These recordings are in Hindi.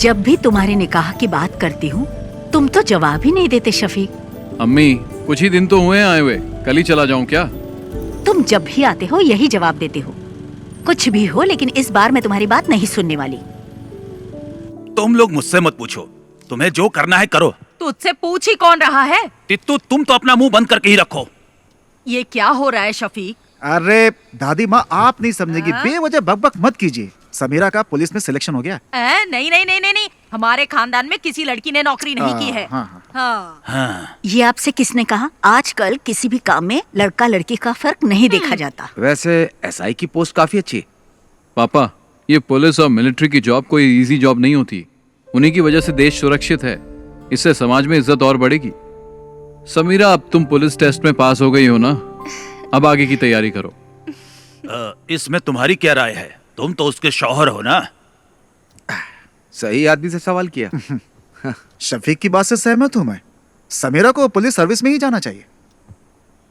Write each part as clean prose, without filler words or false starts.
जब भी तुम्हारे निकाह की बात करती हूँ तुम तो जवाब ही नहीं देते शफीक। अम्मी कुछ ही दिन तो हुए हैं आए हुए, कल ही चला जाऊं क्या? तुम जब भी आते हो यही जवाब देते हो। कुछ भी हो लेकिन इस बार मैं तुम्हारी बात नहीं सुनने वाली। तुम लोग मुझसे मत पूछो, तुम्हें जो करना है करो। तुझसे पूछ ही कौन रहा है? तित्तू तुम तो अपना मुंह बंद करके ही रखो। ये क्या हो रहा है शफीक? अरे दादी माँ आप नहीं समझेगी, बेवजह बकबक मत कीजिए। समीरा का पुलिस में सिलेक्शन हो गया। नहीं नहीं नहीं नहीं नहीं, हमारे खानदान में किसी लड़की ने नौकरी नहीं की है। हाँ। ये आपसे किसने कहा? आजकल किसी भी काम में लड़का लड़की का फर्क नहीं देखा जाता। वैसे एसआई की पोस्ट काफी अच्छी है। पापा ये पुलिस और मिलिट्री की जॉब कोई इजी जॉब नहीं होती। उन्हीं की वजह से देश सुरक्षित है, इससे समाज में इज्जत और बढ़ेगी। समीरा अब तुम पुलिस टेस्ट में पास हो गई हो ना, अब आगे की तैयारी करो। इसमें तुम्हारी क्या राय है? तुम तो उसके शौहर हो ना। सही आदमी से सवाल किया। शफीक की बात से सहमत हूँ मैं। समीरा को पुलिस सर्विस में ही जाना चाहिए।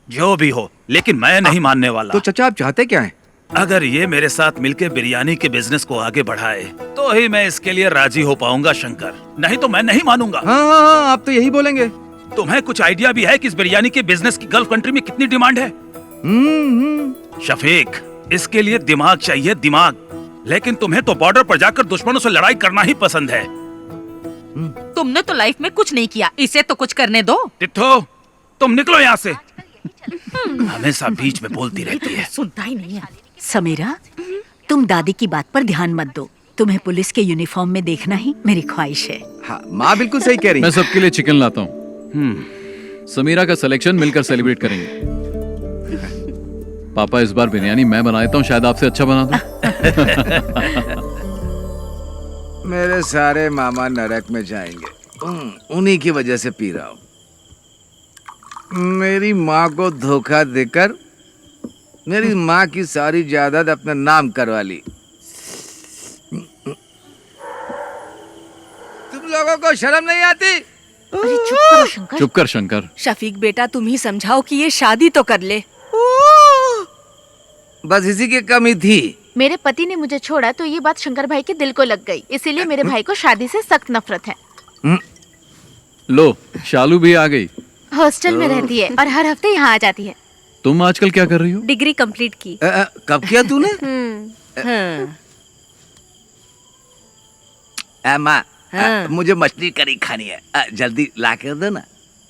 जो भी हो, लेकिन मैं नहीं मानने वाला। तो चचा आप चाहते क्या हैं? अगर ये मेरे साथ मिलके बिरयानी के बिजनेस को आगे बढ़ाए तो ही मैं इसके लिए राजी हो पाऊंगा शंकर, नहीं तो मैं नहीं मानूंगा। हाँ, आप तो यही बोलेंगे। तुम्हें कुछ आइडिया भी है कि इस बिरयानी के बिजनेस की गल्फ कंट्री में कितनी डिमांड है? शफीक, इसके लिए दिमाग चाहिए, दिमाग। लेकिन तुम्हें तो बॉर्डर पर जाकर दुश्मनों से लड़ाई करना ही पसंद है। तुमने तो लाइफ में कुछ नहीं किया, इसे तो कुछ करने दो। तित्थो, तुम निकलो यहाँ से। हमेशा बीच में बोलती रहती है। सुनता ही नहीं है। समीरा, तुम दादी की बात पर ध्यान मत दो। तुम्हें पुलिस के यूनिफॉर्म में देखना ही मेरी ख्वाहिश है। हाँ, माँ बिल्कुल सही कह रही है। मैं सबके लिए चिकन लाता हूँ। समीरा का सिलेक्शन मिलकर सेलिब्रेट करेंगे। पापा इस बार बिरयानी मैं बना देता हूँ, शायद आपसे अच्छा बना दूं। मेरे सारे मामा नरक में जाएंगे, उन्हीं की वजह से पी रहा हूँ। मेरी माँ को धोखा देकर मेरी माँ की सारी जायदाद अपने नाम करवा ली। तुम लोगों को शर्म नहीं आती? अरे चुप करो शंकर। चुप कर शंकर। शफीक बेटा तुम ही समझाओ कि ये शादी तो कर ले। बस इसी की कमी थी। मेरे पति ने मुझे छोड़ा तो ये बात शंकर भाई के दिल को लग गई, इसीलिए मेरे भाई को शादी से सख्त नफरत है। लो शालू भी आ गई। हॉस्टल में रहती है और हर हफ्ते यहाँ आ जाती है। तुम आजकल क्या कर रही हो? डिग्री कंप्लीट की। कब किया तूने? माँ, मुझे मछली करी खानी है, जल्दी ला कर दो ना।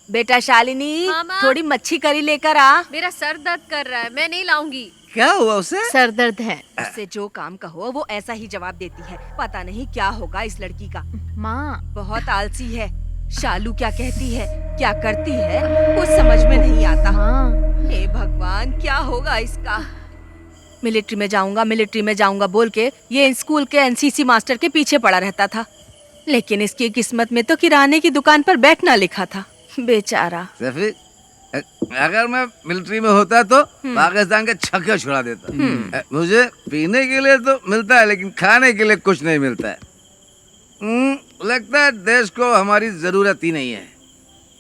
बेटा शालिनी, थोड़ी मच्छी करी लेकर आ। मेरा सर दर्द कर रहा है, मैं नहीं लाऊंगी। क्या हुआ उसे? सर दर्द है। उससे जो काम कहो वो ऐसा ही जवाब देती है। पता नहीं क्या होगा इस लड़की का। माँ बहुत आलसी है। शालू क्या कहती है, क्या करती है, कुछ समझ में नहीं आता। हे भगवान, क्या होगा इसका? मिलिट्री में जाऊंगा बोल के ये स्कूल के एनसीसी मास्टर के पीछे पड़ा रहता था, लेकिन इसकी किस्मत में तो किराने की दुकान पर बैठना लिखा था। बेचारा। अगर मैं मिलिट्री में होता तो पाकिस्तान के छक्के छुड़ा देता। मुझे पीने के लिए तो मिलता है लेकिन खाने के लिए कुछ नहीं मिलता है। लगता है देश को हमारी जरूरत ही नहीं है।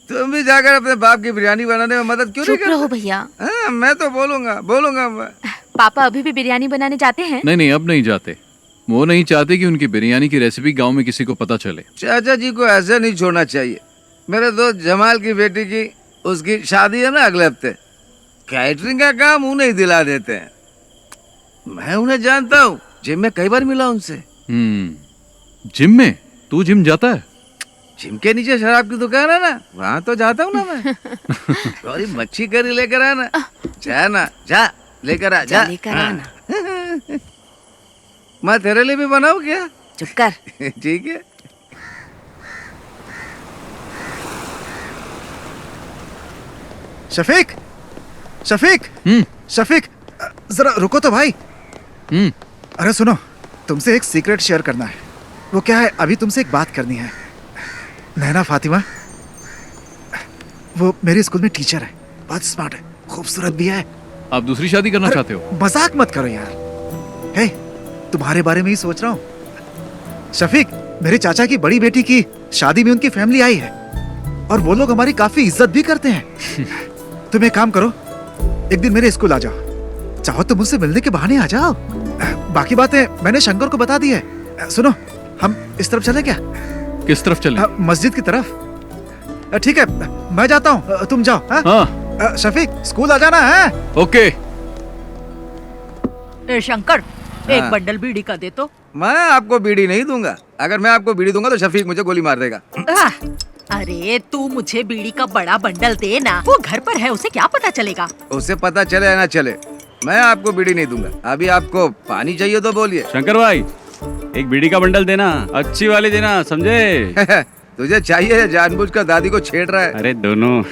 तुम भी जाकर अपने बाप की बिरयानी बनाने में मदद क्यों नहीं करते? चुप रहो भैया। मैं तो बोलूंगा मैं। पापा अभी भी बिरयानी बनाने जाते हैं? नहीं, अब नहीं जाते। वो नहीं चाहते कि उनकी बिरयानी की रेसिपी गांव में किसी को पता चले। चाचा जी को ऐसे नहीं छोड़ना चाहिए। मेरे दोस्त जमाल की बेटी की उसकी शादी है ना अगले हफ्ते। कैटरिंग का काम उन्हें ही दिला देते हैं। मैं उन्हें जानता हूँ, जिम में कई बार मिला उनसे। जिम में? तू जिम जाता है? जिम के नीचे शराब की दुकान है ना, वहाँ तो जाता हूँ ना मैं। थोड़ी मच्छी करी लेकर आना। जा लेकर आ जा। मैं तेरे लिए भी बनाऊँ क्या? चुप कर। ठीक है। शफीक, शफीक, जरा रुको तो भाई। अरे सुनो, तुमसे एक सीक्रेट शेयर करना है। वो क्या है, अभी तुमसे एक बात करनी है। नैना फातिमा, वो मेरे स्कूल में टीचर है, बहुत स्मार्ट है, खूबसूरत भी है। आप दूसरी शादी करना चाहते हो? मजाक मत करो यार। हे, तुम्हारे बारे में ही सोच रहा हूँ। शफीक, मेरे चाचा की बड़ी बेटी की शादी में उनकी फैमिली आई है और वो लोग हमारी काफी इज्जत भी करते हैं। तुम एक काम करो, एक दिन मेरे स्कूल आ जाओ। चाहो तो मुझसे मिलने के बहाने आ जाओ। बाकी बातें मैंने शंकर को बता दी है। सुनो, हम इस तरफ चले क्या? किस तरफ चलें? मस्जिद की तरफ। ठीक है, मैं जाता हूँ, तुम जाओ। हाँ? शफीक, स्कूल आ जाना है। ओके। ए शंकर, एक बंडल बीड़ी का दे तो। मैं आपको बीड़ी नहीं दूंगा। अगर मैं आपको बीड़ी दूंगा तो शफीक मुझे गोली मार देगा। अरे तू मुझे बीड़ी का बड़ा बंडल दे ना, वो घर पर है, उसे क्या पता चलेगा? उसे पता चले या ना चले, मैं आपको बीड़ी नहीं दूंगा। अभी आपको पानी चाहिए तो बोलिए। शंकर भाई, एक बीड़ी का बंडल देना, अच्छी वाली देना, समझे? तुझे चाहिए या जानबूझकर दादी को छेड़ रहा है? अरे दोनों।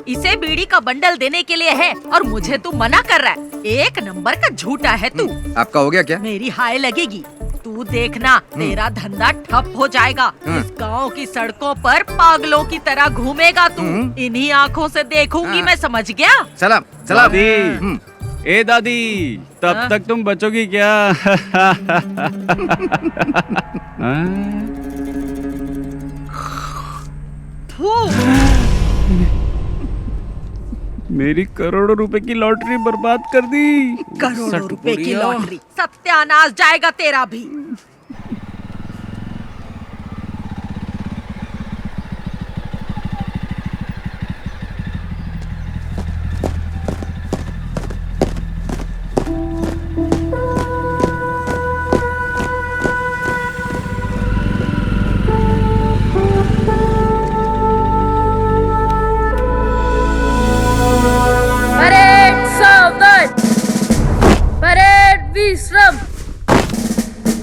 इसे बीड़ी का बंडल देने के लिए है और मुझे तू मना कर रहा है। एक नंबर का झूठा है तू। आपका हो गया क्या? मेरी हाय लगेगी। तू देखना, तेरा धंधा ठप हो जाएगा। इस गांव की सड़कों पर पागलों की तरह घूमेगा तू। इन्हीं आँखों से देखूंगी मैं, समझ गया? सलाम सलाम। ए दादी, तब तक तुम बचोगी क्या? मेरी करोड़ों रुपए की लॉटरी बर्बाद कर दी। करोड़ों रुपए की लॉटरी, सत्यानाश जाएगा तेरा भी।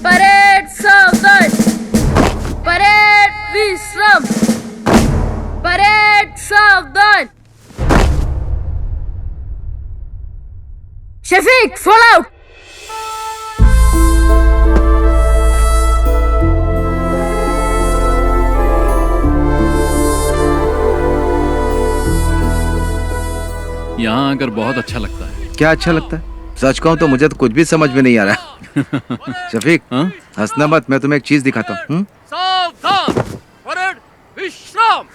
परेड सावधान, परेड विश्राम, परेड सावधान। Shafiq, fall out. यहाँ आकर बहुत अच्छा लगता है। क्या अच्छा लगता है? सच कहूँ तो मुझे तो कुछ भी समझ में नहीं आ रहा। शफीक, हंसना मत, मैं तुम्हें एक चीज दिखाता हूँ। सावधान, परेड विश्राम।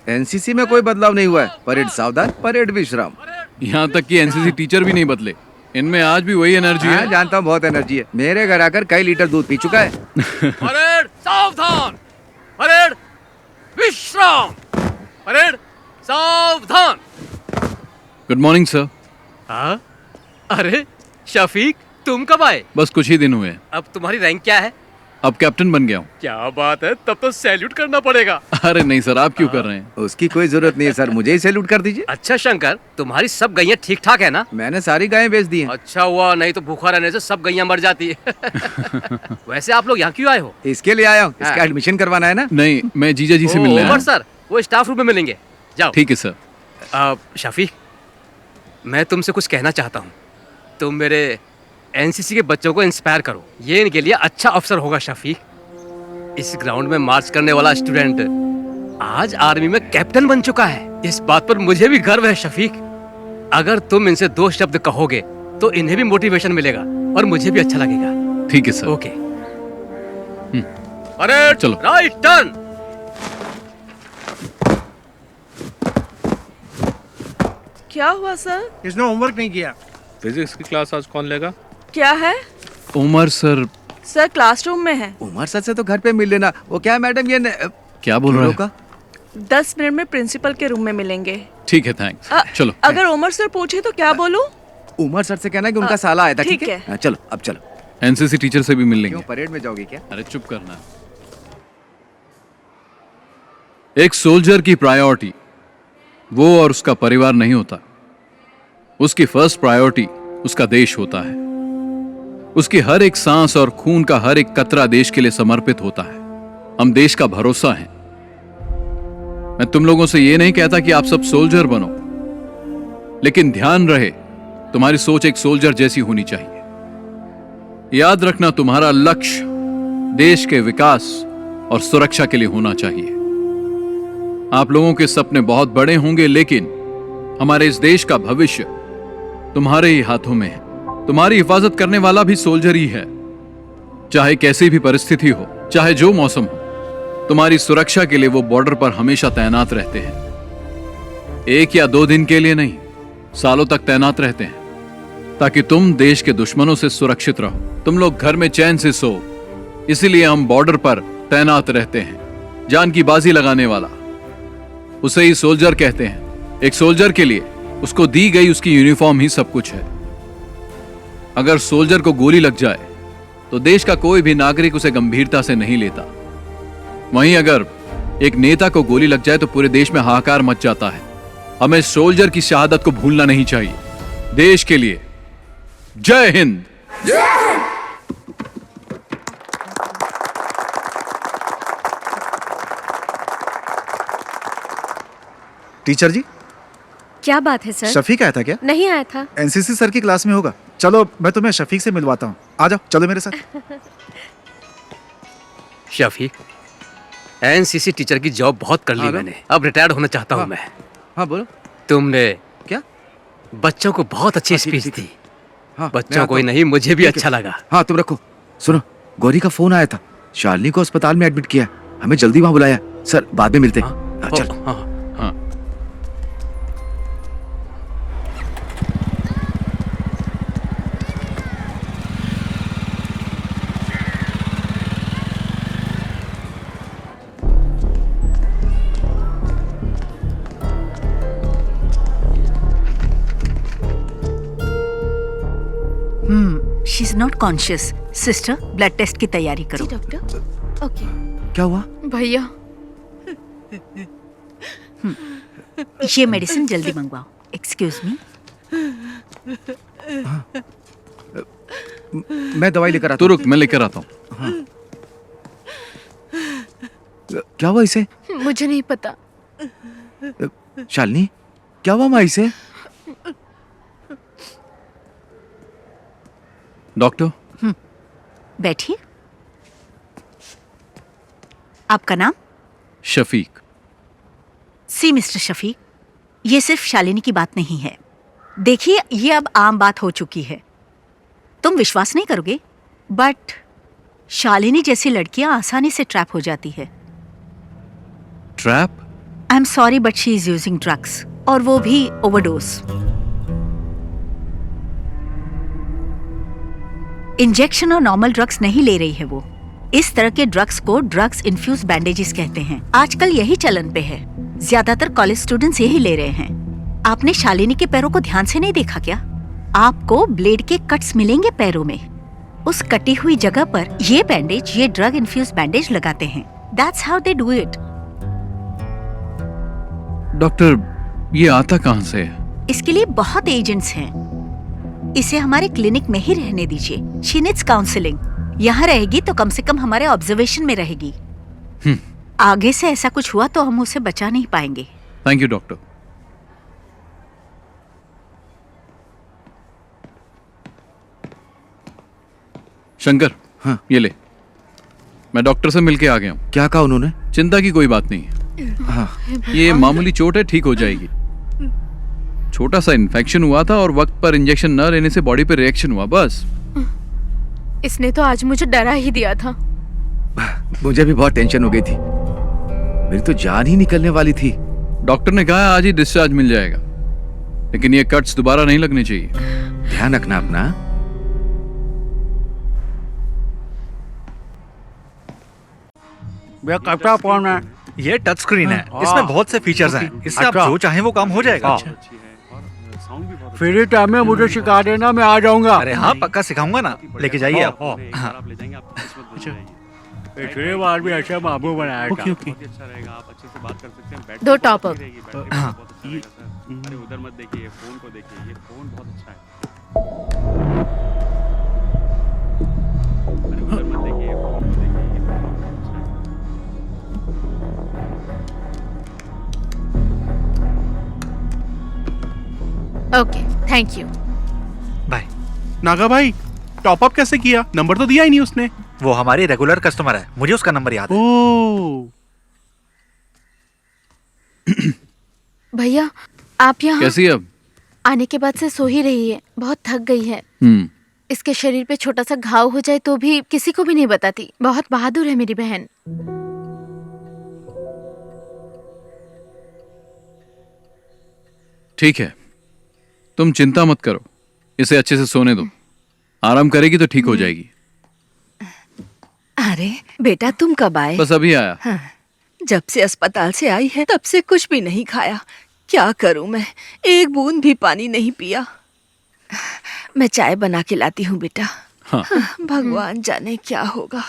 एनसीसी में कोई बदलाव नहीं हुआ है। परेड सावधान, परेड विश्राम। यहाँ तक कि एनसीसी टीचर भी नहीं बदले, इनमें आज भी वही एनर्जी है। जानता हूँ, बहुत एनर्जी है। मेरे घर आकर कई लीटर दूध पी चुका है। परेड सावधान, परेड विश्राम, परेड सावधान। Good morning sir. हाँ? अरे शफीक, तुम कब आए? बस कुछ ही दिन हुए। अब तुम्हारी रैंक क्या है? अब कैप्टन बन गया हूँ। क्या बात है, तब तो सैल्यूट करना पड़ेगा। अरे नहीं सर, आप क्यों कर रहे हैं? उसकी कोई जरूरत नहीं है सर, मुझे ही सैल्यूट कर दीजिए। अच्छा शंकर, तुम्हारी सब गैया ठीक ठाक है ना? मैंने सारी गायें बेच दी हैं। अच्छा हुआ, नहीं तो भूखा रहने से सब गैया मर जाती है। वैसे आप लोग यहाँ क्यों आए हो? इसके लिए आया हूँ, इसका एडमिशन करवाना है ना। नहीं, मैं जीजा जी से मिलने आया हूँ। सर, वो स्टाफ रूम में मिलेंगे, जाओ। ठीक है सर। शफीक, मैं तुमसे कुछ कहना चाहता हूँ। तुम मेरे एनसीसी के बच्चों को इंस्पायर करो, ये इनके लिए अच्छा अवसर होगा। शफीक, इस ग्राउंड में मार्च करने वाला स्टूडेंट आज आर्मी में कैप्टन बन चुका है। इस बात पर मुझे भी गर्व है शफीक। अगर तुम इनसे 2 शब्द कहोगे तो इन्हें भी मोटिवेशन मिलेगा और मुझे भी अच्छा लगेगा। ठीक है सर। ओके। अरे चलो, राइट टर्न। क्या हुआ सर? इसने होमवर्क नहीं किया। फिजिक्स की क्लास आज कौन लेगा? क्या है? उमर सर। सर क्लासरूम में है। उमर सर से तो घर पे मिल लेना। वो क्या मैडम, ये क्या बोल रहे हो? 10 मिनट में प्रिंसिपल के रूम में मिलेंगे। ठीक है, थैंक्स। चलो। अगर उमर सर पूछे तो क्या बोलूं? उमर सर से कहना कि उनका साला आया था। ठीक है। चलो, अब चलो। एनसीसी टीचर से भी मिल लेंगे। क्यों, परेड में जाओगे क्या? अरे चुप करना। एक सोल्जर की प्रायोरिटी वो और उसका परिवार नहीं होता। उसकी फर्स्ट प्रायोरिटी उसका देश होता है। उसकी हर एक सांस और खून का हर एक कतरा देश के लिए समर्पित होता है। हम देश का भरोसा हैं। मैं तुम लोगों से ये नहीं कहता कि आप सब सोल्जर बनो, लेकिन ध्यान रहे तुम्हारी सोच एक सोल्जर जैसी होनी चाहिए। याद रखना, तुम्हारा लक्ष्य देश के विकास और सुरक्षा के लिए होना चाहिए। आप लोगों के सपने बहुत बड़े होंगे, लेकिन हमारे इस देश का भविष्य तुम्हारे ही हाथों में है। तुम्हारी हिफाजत करने वाला भी सोल्जर ही है। चाहे कैसी भी परिस्थिति हो, चाहे जो मौसम हो, तुम्हारी सुरक्षा के लिए वो बॉर्डर पर हमेशा तैनात रहते हैं। 1 या 2 दिन के लिए नहीं, सालों तक तैनात रहते हैं, ताकि तुम देश के दुश्मनों से सुरक्षित रहो। तुम लोग घर में चैन से सो, इसीलिए हम बॉर्डर पर तैनात रहते हैं। जान की बाजी लगाने वाला, उसे ही सोल्जर कहते हैं। एक सोल्जर के लिए उसको दी गई उसकी यूनिफॉर्म ही सब कुछ है। अगर सोल्जर को गोली लग जाए तो देश का कोई भी नागरिक उसे गंभीरता से नहीं लेता। वहीं अगर एक नेता को गोली लग जाए तो पूरे देश में हाहाकार मच जाता है। हमें सोल्जर की शहादत को भूलना नहीं चाहिए। देश के लिए जय हिंद। टीचर जी, क्या बात है सर? शफीक आया था क्या? नहीं आया था। एनसीसी सर की क्लास में होगा। चलो मैं तुम्हें शफीक से मिलवाता हूँ। आ जाओ, चलो मेरे साथ। शफीक, एनसीसी टीचर की जॉब बहुत कर ली मैंने, अब रिटायर्ड होना चाहता हूँ मैं। हाँ बोलो। तुमने क्या बच्चों को बहुत अच्छी स्पीच दी। हाँ, बच्चों को ही नहीं, मुझे भी अच्छा लगा। हाँ तुम रखो। सुनो, गौरी का फोन आया था। शालिनी को अस्पताल में एडमिट किया, हमें जल्दी वहाँ बुलाया। सर बाद में मिलते हैं। चल। हाँ। She is not conscious. Sister, blood test की तैयारी करो। जी डॉक्टर। ओके। क्या हुआ? भैया, ये मेडिसिन जल्दी मंगवाओ। Excuse me. मैं दवाई लेकर आता हूँ। रुक, मैं लेकर आता हूँ। हाँ। क्या हुआ इसे? मुझे नहीं पता। शालिनी, क्या हुआ माँ इसे? डॉक्टर। बैठिए। आपका नाम? शफीक। सी मिस्टर शफीक, ये सिर्फ शालिनी की बात नहीं है। देखिए, ये अब आम बात हो चुकी है। तुम विश्वास नहीं करोगे, बट शालिनी जैसी लड़कियां आसानी से ट्रैप हो जाती है। Trap? I am sorry but she is using drugs, और वो भी ओवरडोज। इंजेक्शन और नॉर्मल ड्रग्स नहीं ले रही है वो। इस तरह के ड्रग्स को ड्रग्स इन्फ्यूज बैंडेजेस कहते हैं। आजकल यही चलन पे है। ज्यादातर कॉलेज स्टूडेंट्स यही ले रहे हैं। आपने शालिनी के पैरों को ध्यान से नहीं देखा क्या? आपको ब्लेड के कट्स मिलेंगे पैरों में। उस कटी हुई जगह पर ये बैंडेज, ये ड्रग इन्फ्यूज बैंडेज लगाते हैं। That's how they do it. Doctor, ये आता कहाँ से है? इसके लिए बहुत एजेंट्स हैं। इसे हमारे क्लिनिक में ही रहने दीजिए। She needs counselling. यहाँ रहेगी तो कम से कम हमारे ऑब्जर्वेशन में रहेगी। आगे से ऐसा कुछ हुआ तो हम उसे बचा नहीं पाएंगे। Thank you doctor. शंकर, हाँ ये ले। मैं डॉक्टर से मिलके आ गया हूँ। क्या कहा उन्होंने? चिंता की कोई बात नहीं है। हाँ। ये मामूली चोट है, ठीक हो जाएगी। छोटा सा इन्फेक्शन हुआ था और वक्त पर इंजेक्शन न लेने से बॉडी पे रिएक्शन हुआ, बस। इसने तो आज मुझे डरा ही दिया था। मुझे भी बहुत टेंशन हो गई थी। मेरी तो जान ही निकलने वाली थी। डॉक्टर ने कहा आज ही डिस्चार्ज मिल जाएगा, लेकिन ये कट्स दोबारा नहीं लगने चाहिए। ध्यान रखना अपना। भैया कैप्टा फोन है। ये टच स्क्रीन है, इसमें बहुत से फीचर्स हैं। इससे आप जो चाहें वो काम हो जाएगा। फ्री टाइम में मुझे सिखा देना, मैं आ जाऊंगा। अरे हाँ, पक्का सिखाऊंगा ना। लेके जाइए आप। हाँ। पिछले बार भी ऐसा बाबू बनाया था। अच्छा रहेगा, आप अच्छे से बात कर सकते हैं। 2 टॉप अप। अरे उधर मत देखिए, फोन को देखिए। ये फोन बहुत अच्छा है। अरे उधर मत देखिए, फोन को देखिए। ये फोन बहुत अच्छा है। Okay, thank you. Bye. Naga भाई, टॉप अप कैसे किया? नंबर तो दिया ही नहीं उसने। वो हमारी रेगुलर कस्टमर है, मुझे उसका नंबर याद है। भैया, आप यहाँ कैसी है अब? आने के बाद से सो ही रही है, बहुत थक गई है। इसके शरीर पे छोटा सा घाव हो जाए तो भी किसी को भी नहीं बताती। बहुत बहादुर है मेरी बहन। ठीक है, तुम चिंता मत करो, इसे अच्छे से सोने दो। आराम करेगी तो ठीक हो जाएगी। अरे बेटा तुम कब आए? बस अभी आया। हाँ, जब से अस्पताल से आई है तब से कुछ भी नहीं खाया। क्या करूं मैं, एक बूंद भी पानी नहीं पिया। मैं चाय बना के लाती हूँ बेटा। हाँ। भगवान जाने क्या होगा।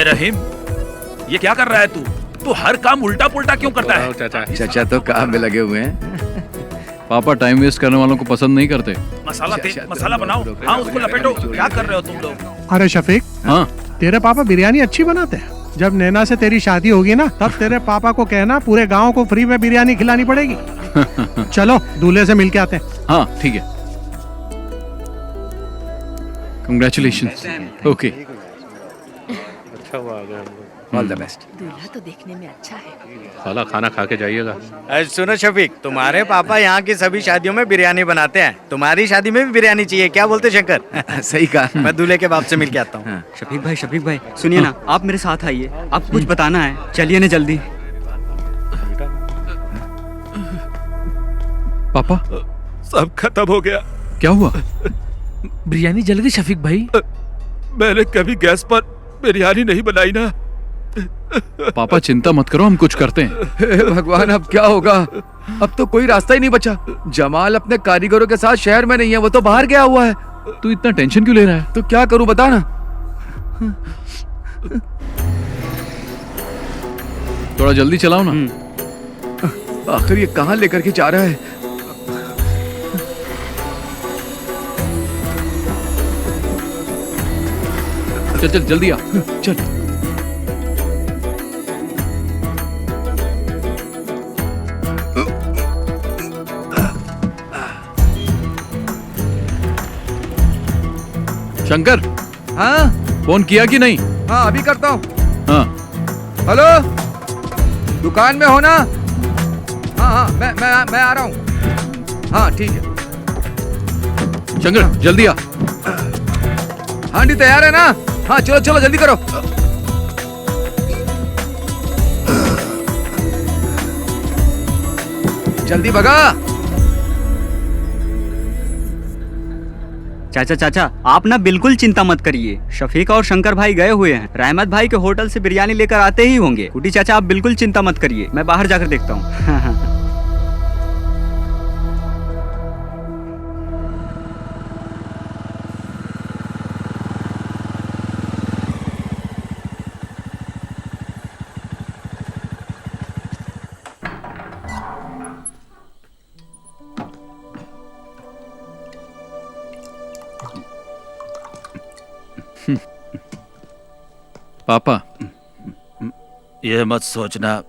रहीम, ये क्या कर रहा है तू? तू हर काम उल्टा पुल्टा क्यों करता है? चाचा तो काम में लगे हुए हैं। पापा टाइम वेस्ट करने वालों को पसंद नहीं करते। मसाला बनाओ। हाँ, उसको लपेटो। क्या कर रहे हो तुम लोग? अरे शफीक, हाँ तेरे पापा बिरयानी अच्छी बनाते हैं। जब नैना से तेरी शादी होगी ना, तब तेरे पापा को कहना पूरे गांव को फ्री में बिरयानी खिलानी पड़ेगी। चलो दूल्हे से मिलके आते हैं। हाँ ठीक है। कंग्रेचुलेशंस। ओके, अच्छा हुआ आ गए हम लोग। All the best. दूल्हा तो देखने में अच्छा है। साला खाना खा के जाइएगा। सुनो शफीक, तुम्हारे पापा यहाँ की सभी शादियों में बिरयानी बनाते हैं। तुम्हारी शादी में भी बिरयानी चाहिए, क्या बोलते शंकर? सही कहा। मैं दूल्हे के बाप से मिल के आता हूँ। शफीक भाई सुनिए ना, आप मेरे साथ आइए, आपको कुछ बताना है। चलिए ना जल्दी। पापा सब खत्म हो गया। क्या हुआ? बिरयानी जल गई शफीक भाई। मैंने कभी गैस पर बिरयानी नहीं बनाई ना। पापा चिंता मत करो, हम कुछ करते हैं। हे भगवान, अब क्या होगा? अब तो कोई रास्ता ही नहीं बचा। जमाल अपने कारीगरों के साथ शहर में नहीं है, वो तो बाहर गया हुआ है। तू इतना टेंशन क्यों ले रहा है? तो क्या करूं बता ना। थोड़ा जल्दी चलाओ ना। आखिर ये कहाँ लेकर के जा रहा है? चल चल जल्दी आ, चल। शंकर, हाँ फोन किया कि नहीं? हाँ अभी करता हूँ। हाँ हेलो, दुकान में हो ना? हाँ हाँ मैं आ रहा हूँ। हाँ ठीक है। शंकर जल्दी आ। हाँ जी तैयार है ना? हाँ चलो चलो जल्दी करो। जल्दी भगा। चाचा आप ना बिल्कुल चिंता मत करिए। शफीक और शंकर भाई गए हुए हैं, रहमत भाई के होटल से बिरयानी लेकर आते ही होंगे। कुटी चाचा आप बिल्कुल चिंता मत करिए, मैं बाहर जाकर देखता हूँ। पापा, यह मत सोचना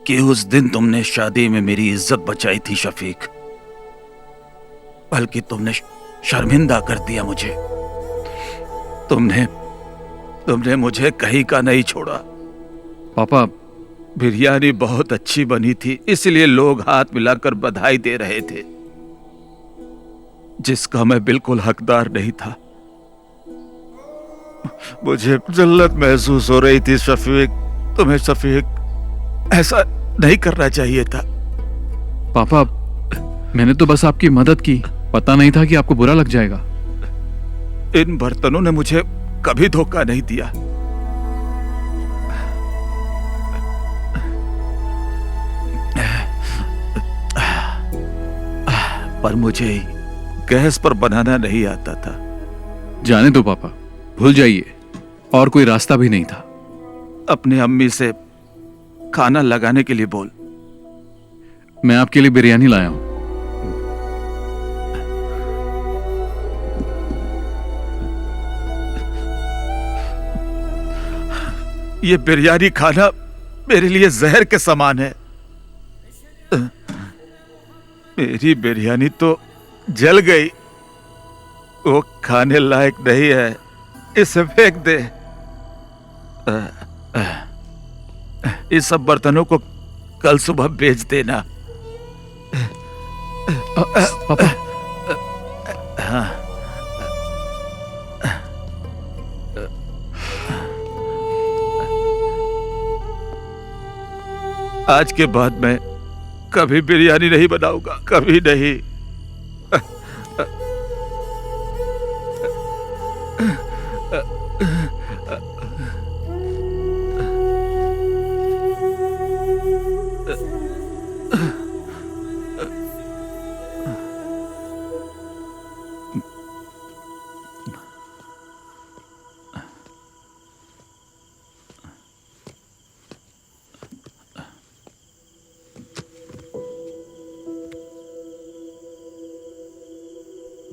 कि उस दिन तुमने शादी में मेरी इज्जत बचाई थी शफीक, बल्कि तुमने शर्मिंदा कर दिया मुझे। तुमने मुझे कहीं का नहीं छोड़ा। पापा, बिरयानी बहुत अच्छी बनी थी, इसलिए लोग हाथ मिलाकर बधाई दे रहे थे, जिसका मैं बिल्कुल हकदार नहीं था। मुझे जल्लत महसूस हो रही थी शफीक। तुम्हें शफीक ऐसा नहीं करना चाहिए था। पापा, मैंने तो बस आपकी मदद की, पता नहीं था कि आपको बुरा लग जाएगा। इन बर्तनों ने मुझे कभी धोखा नहीं दिया। पर मुझे गैस पर बनाना नहीं आता था। जाने दो पापा, भूल जाइए, और कोई रास्ता भी नहीं था। अपने अम्मी से खाना लगाने के लिए बोल। मैं आपके लिए बिरयानी लाया हूं। ये बिरयानी खाना मेरे लिए जहर के समान है। मेरी बिरयानी तो जल गई, वो खाने लायक नहीं है, इसे फेंक दे। इस सब बर्तनों को कल सुबह बेच देना। पापा, हाँ। आज के बाद मैं कभी बिरयानी नहीं बनाऊंगा, कभी नहीं।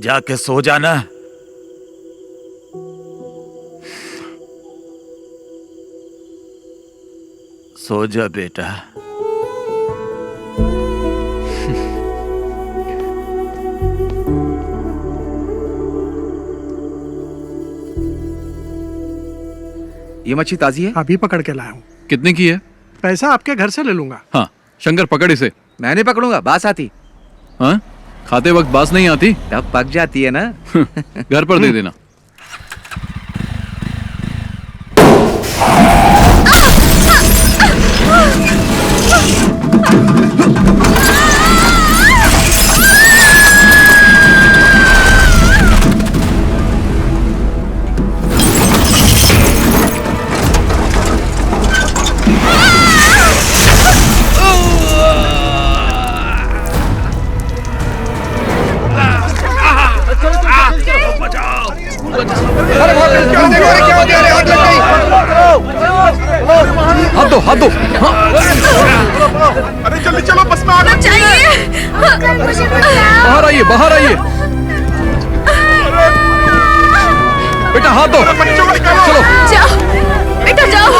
जाके सो जाना। सो जा बेटा। ये मच्छी ताजी है? अभी पकड़ के लाया हूँ। कितने की है? पैसा आपके घर से ले लूंगा। हाँ, शंकर पकड़ इसे। मैं नहीं पकड़ूंगा, बास आती। हाँ? खाते वक्त बास नहीं आती? तब पक जाती है ना। घर पर दे देना। हाथ दो। अरे जल्दी चलो, बस में आग लग गई है। बाहर आइए। बेटा हाथ दो। चलो जाओ बेटा, जाओ।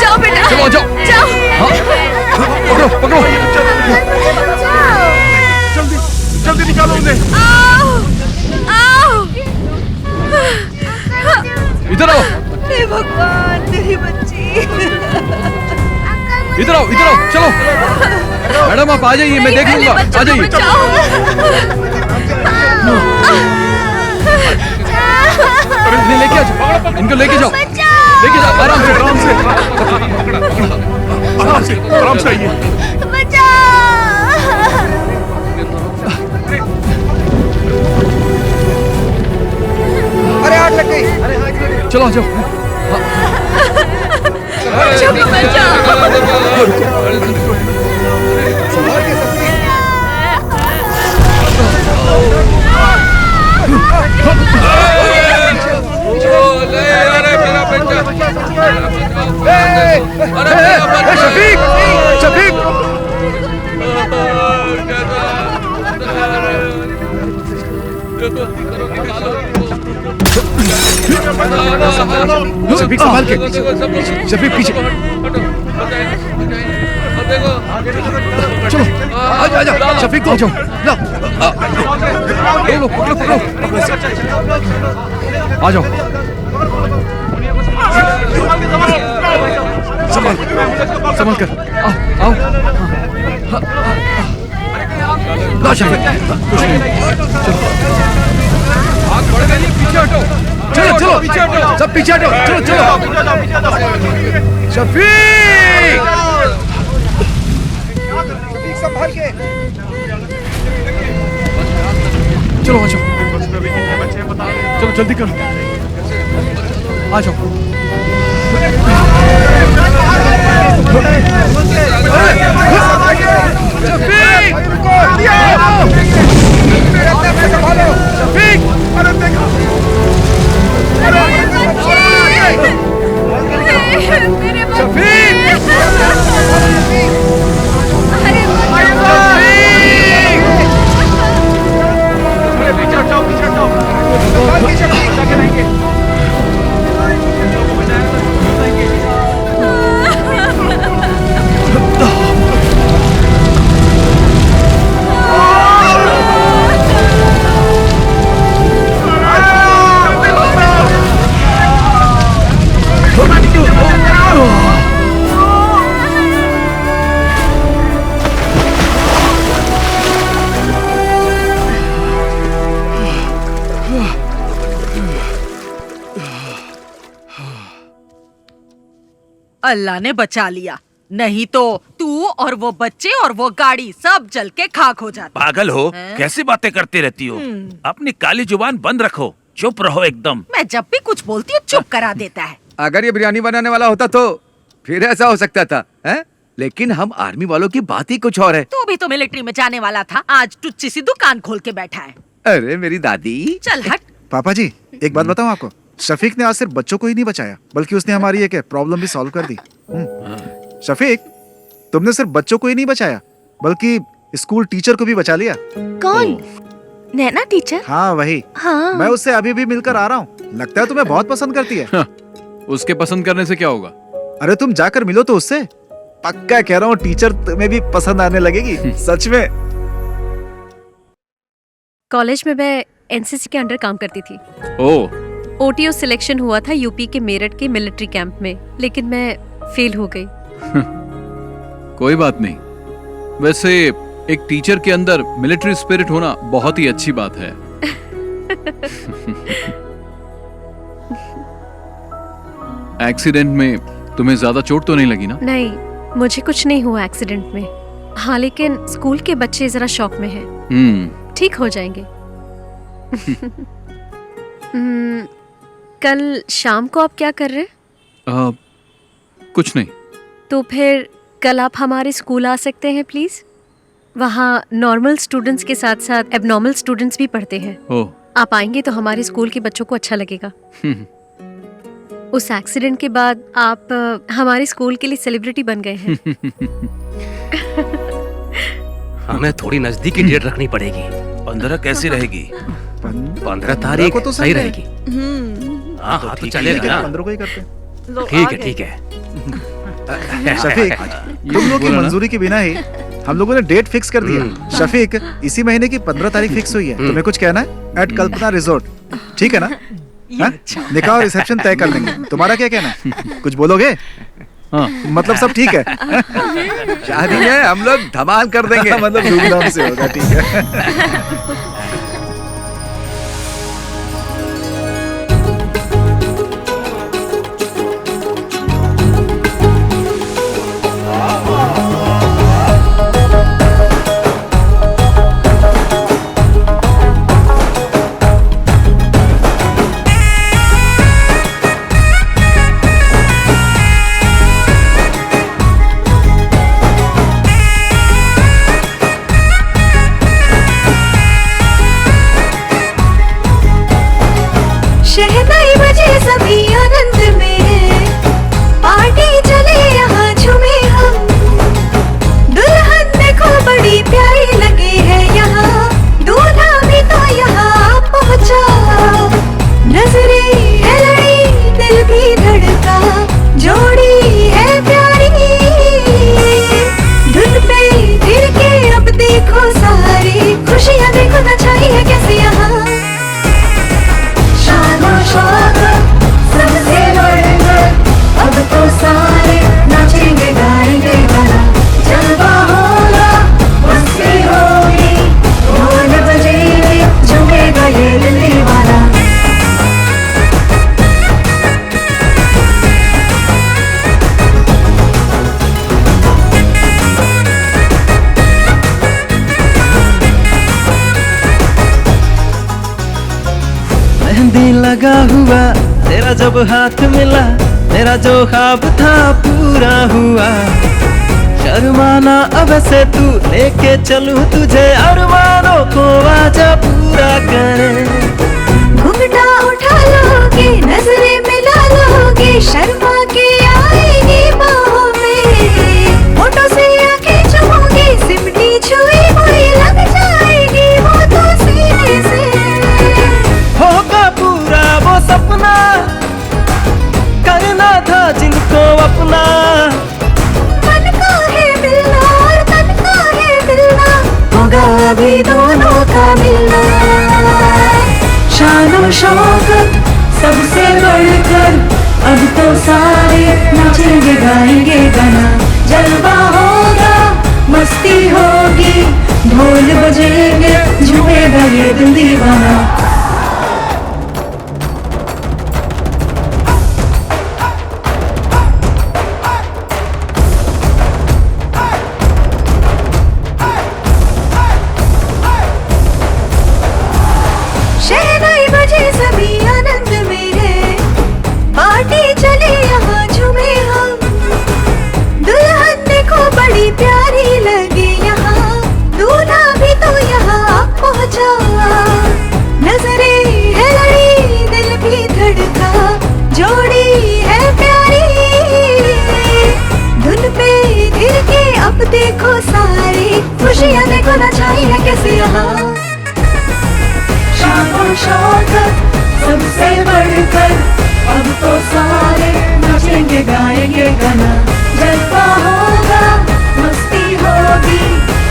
जाओ बेटा, चलो जाओ। पकड़ो। जल्दी निकालो उन्हें। इधर आओ। हे भगवान, मेरी बच्ची। इधर आओ, चलो। मैडम आप आ जाइए, मैं देख लूंगा। आ जाइए। इनको लेके जाओ। आराम से आइए। अरे आग लग गई। चलो आ जाओ। शफीक, शफीक संभाल के, शफीक पीछे। चलो आजा, शफीक को आ जाओ। लो पकड़ो, आ जाओ। संभाल कर, आओ। लो शफीक, कुछ नहीं, चलो सब पीछे हटो, चलो शफीक संभाल के, चलो आ जाओ, चलो जल्दी करो, आ जाओ। शफीक, अरे देखो, अल्लाह ने बचा लिया, नहीं तो तू और वो बच्चे और वो गाड़ी सब जल के खाक हो जाते। पागल हो, कैसी बातें करती रहती हो? अपनी काली जुबान बंद रखो, चुप रहो एकदम। मैं जब भी कुछ बोलती हूँ चुप करा देता है। अगर ये बिरयानी बनाने वाला होता तो फिर ऐसा हो सकता था, हैं? लेकिन हम आर्मी वालों की बात ही कुछ और है। तू भी तो मिलिट्री में जाने वाला था, आज टुच्ची सी दुकान खोल के बैठा है। अरे मेरी दादी, चल हट। पापा जी एक बात बताऊं आपको, शफीक ने आज सिर्फ बच्चों को ही नहीं बचाया, बल्कि उसने हमारी एक प्रॉब्लम भी सॉल्व कर दी। शफीक, तुमने सिर्फ बच्चों को ही नहीं बचाया, बल्कि स्कूल टीचर को भी बचा लिया। कौन? नैना टीचर? हाँ वही। हाँ। मैं उससे अभी भी मिलकर आ रहा हूँ, लगता है तुम्हें बहुत पसंद करती है। हाँ, उसके पसंद करने से क्या होगा? अरे तुम जाकर मिलो तो उससे, पक्का कह रहा हूँ टीचर तुम्हें भी पसंद आने लगेगी। सच में। कॉलेज में मैं एनसीसी के अंडर काम करती थी। ओह। ओटीओ सिलेक्शन हुआ था यूपी के मेरठ के मिलिट्री कैंप में, लेकिन मैं फेल हो गई। कोई बात नहीं, वैसे एक टीचर के अंदर मिलिट्री स्पिरिट होना बहुत ही अच्छी बात है। एक्सीडेंट में तुम्हें ज्यादा चोट तो नहीं लगी ना? नहीं, मुझे कुछ नहीं हुआ एक्सीडेंट में। हाँ, लेकिन स्कूल के बच्चे जरा शॉक में हैं। ठीक हो जाएंगे। कल शाम को आप क्या कर रहे हैं? कुछ नहीं। तो फिर कल आप हमारे स्कूल आ सकते हैं प्लीज? वहाँ नॉर्मल स्टूडेंट्स के साथ साथ एबनॉर्मल स्टूडेंट्स भी पढ़ते हैं। आप आएंगे तो हमारे स्कूल के बच्चों को अच्छा लगेगा। उस एक्सीडेंट के बाद आप हमारे स्कूल के लिए सेलिब्रिटी बन गए हैं। हमें थोड़ी नजदीकी डेट रखनी पड़ेगी। 15 कैसी रहेगी? 15 तारीख को तो सही रहेगी। हाँ तो हाँ, तो ठीक चलेगा है, ना? 15 को ही करते हैं। ठीक है ठीक है। शफीक, तुम लोग की मंजूरी के बिना ही हम लोगों ने डेट फिक्स कर दिया। शफीक, इसी महीने की 15 तारीख फिक्स हुई है। तुम्हें कुछ कहना है? एट कल्पना रिजॉर्ट, ठीक है ना? निकाह और रिसेप्शन तय कर लेंगे। तुम्हारा क्या कहना है? कुछ बोलोगे? हाँ। मतलब सब ठीक है? शादी में हम लोग धमाल कर देंगे। मतलब धूमधाम से होगा, ठीक है। मेहंदी लगा हुआ तेरा जब हाथ मिला, मेरा जो ख्वाब था पूरा हुआ। शर्माना अब से तू, लेके चलूं तुझे अरमानों को आजा पूरा करे। घुंघटा उठा लोगे, नजरें मिला लोगे, शर्मा के आएगी बाहों में। होठों से आंखें चुमोगे, सिमटी छुई हुई लग जाएगी वो तो सीने से। होगा पूरा वो सपना, करना था जिनको अपना। मन का है मिलना और तन का है मिलना, होगा अभी दोनों का मिलना। शानो शौकत सबसे बढ़कर, अब तो सारे नाचेंगे गाएंगे गाना। जलवा होगा, मस्ती होगी, ढोल बजेंगे, झूमेगा ये दिल दीवाना। शहनाई बजे सभी आनंद में है, पार्टी चले यहाँ झूमे हम। दुल्हन देखो बड़ी प्यारी लगी यहाँ, दूल्हा भी तो यहाँ पहुँचा। नजरें है लड़ी, दिल भी धड़का, जोड़ी है प्यारी। धुन पे गिर के अब देखो सारी खुशियाँ देखो नचाई है कैसे यहाँ। शानो शौकत सबसे बढ़कर, अब तो सारे नाचेंगे गाएंगे गाना। जलवा होगा, मस्ती होगी,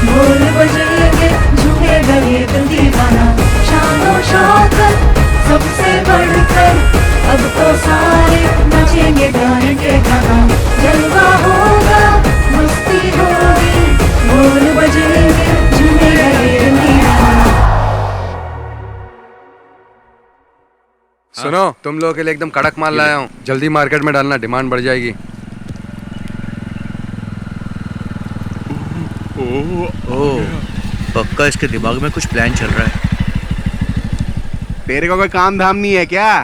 ढोल बजेंगे, झूमेगा ये दिल दीवाना। शानो शौकत सबसे बढ़कर, अब तो सारे नाचेंगे गाएंगे गाना। जलवा होगा, मस्ती होगी, ढोल बजेंगे, झूमेगा ये दिल दीवाना। सुनो, तुम लोगों के लिए एकदम कड़क माल लाया हूँ, जल्दी मार्केट में डालना, डिमांड बढ़ जाएगी। ओह, पक्का इसके दिमाग में कुछ प्लान चल रहा है। तेरे को कोई काम धाम नहीं है क्या?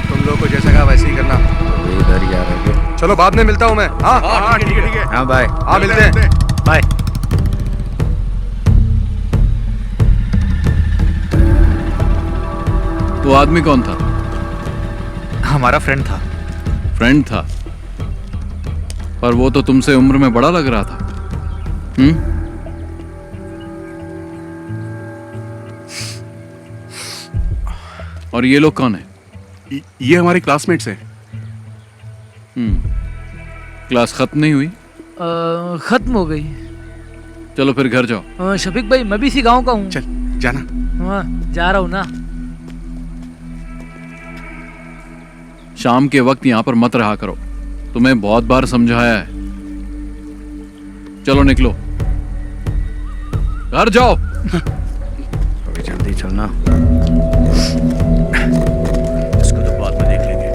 तुम लोगों को जैसा कहा वैसे ही करना। इधर ही आ रहे हैं। चलो बाद में मिलता हूँ मैं। हाँ ठीक है ठीक है। हाँ बाय। हाँ मिलते हैं। बाय। वो आदमी कौन था? हमारा फ्रेंड था। फ्रेंड था, पर वो तो तुमसे उम्र में बड़ा लग रहा था। और ये लोग कौन है? ये हमारे क्लासमेट्स हैं। क्लास खत्म नहीं हुई? खत्म हो गई। चलो फिर घर जाओ। शफीक भाई, मैं भी इसी गांव का हूँ। चल जाना। हाँ, जा रहा हूँ ना। शाम के वक्त यहाँ पर मत रहा करो, तुम्हें बहुत बार समझाया है। चलो निकलो, घर जाओ। अभी जल्दी चलना, इसको तो बाद में देख लेंगे।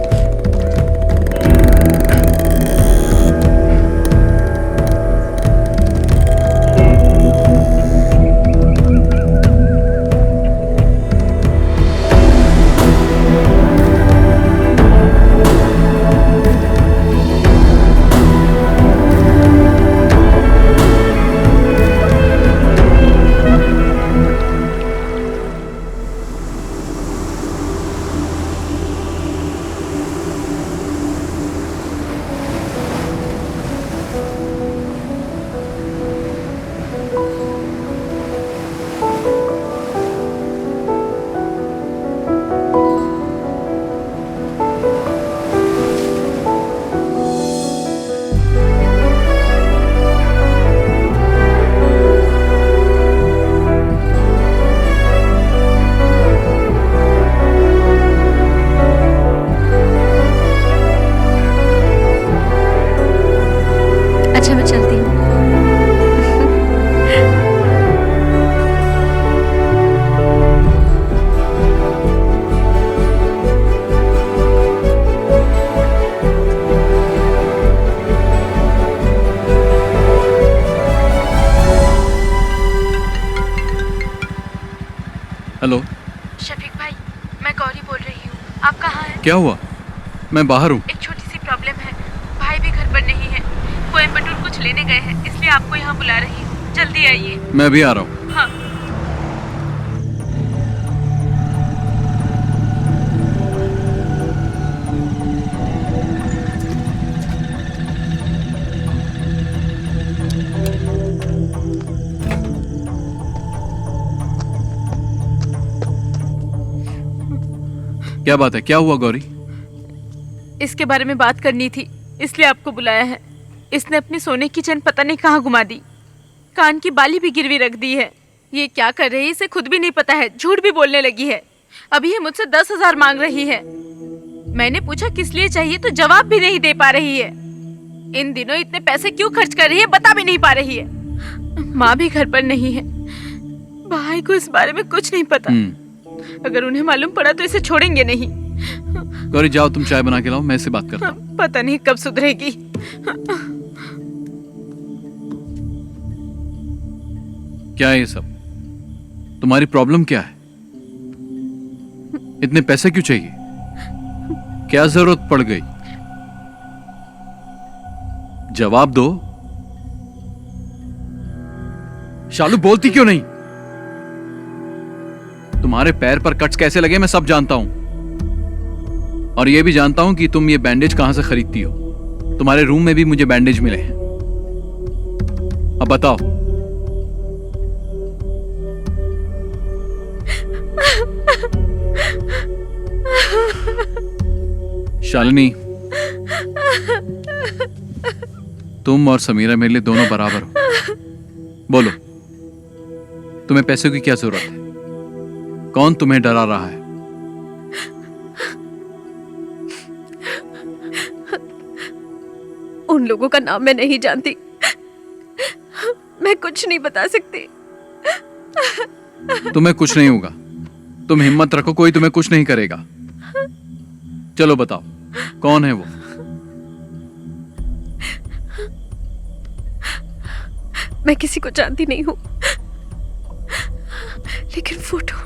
क्या हुआ? मैं बाहर हूँ। एक छोटी सी प्रॉब्लम है, भाई भी घर पर नहीं है, कोयम्बटूर कुछ लेने गए हैं, इसलिए आपको यहाँ बुला रही हूँ, जल्दी आइए। मैं भी आ रहा हूँ। हाँ। क्या बात है? क्या हुआ गौरी? इसके बारे में बात करनी थी, इसलिए आपको बुलाया है। इसने अपनी सोने की चेन पता नहीं कहाँ घुमा दी, कान की बाली भी गिरवी रख दी है। ये क्या कर रही है इसे खुद भी नहीं पता है, झूठ भी बोलने लगी है। अभी ये मुझसे 10,000 मांग रही है। मैंने पूछा किस लिए चाहिए तो जवाब भी नहीं दे पा रही है। इन दिनों इतने पैसे क्यों खर्च कर रही है बता भी नहीं पा रही है। माँ भी घर पर नहीं है, भाई को इस बारे में कुछ नहीं पता। अगर उन्हें मालूम पड़ा तो इसे छोड़ेंगे नहीं। गौरी जाओ, तुम चाय बना के लाओ, मैं इससे बात करता हूँ। पता नहीं कब सुधरेगी। क्या है ये सब? तुम्हारी प्रॉब्लम क्या है? इतने पैसे क्यों चाहिए? क्या जरूरत पड़ गई? जवाब दो। शालू बोलती क्यों नहीं? तुम्हारे पैर पर कट्स कैसे लगे मैं सब जानता हूं, और यह भी जानता हूं कि तुम ये बैंडेज कहां से खरीदती हो। तुम्हारे रूम में भी मुझे बैंडेज मिले हैं। अब बताओ। शालिनी, तुम और समीरा मेरे लिए दोनों बराबर हो। बोलो, तुम्हें पैसों की क्या जरूरत है? कौन तुम्हें डरा रहा है? उन लोगों का नाम मैं नहीं जानती, मैं कुछ नहीं बता सकती। तुम्हें कुछ नहीं होगा, तुम हिम्मत रखो, कोई तुम्हें कुछ नहीं करेगा। चलो बताओ, कौन है वो? मैं किसी को जानती नहीं हूँ, लेकिन फोटो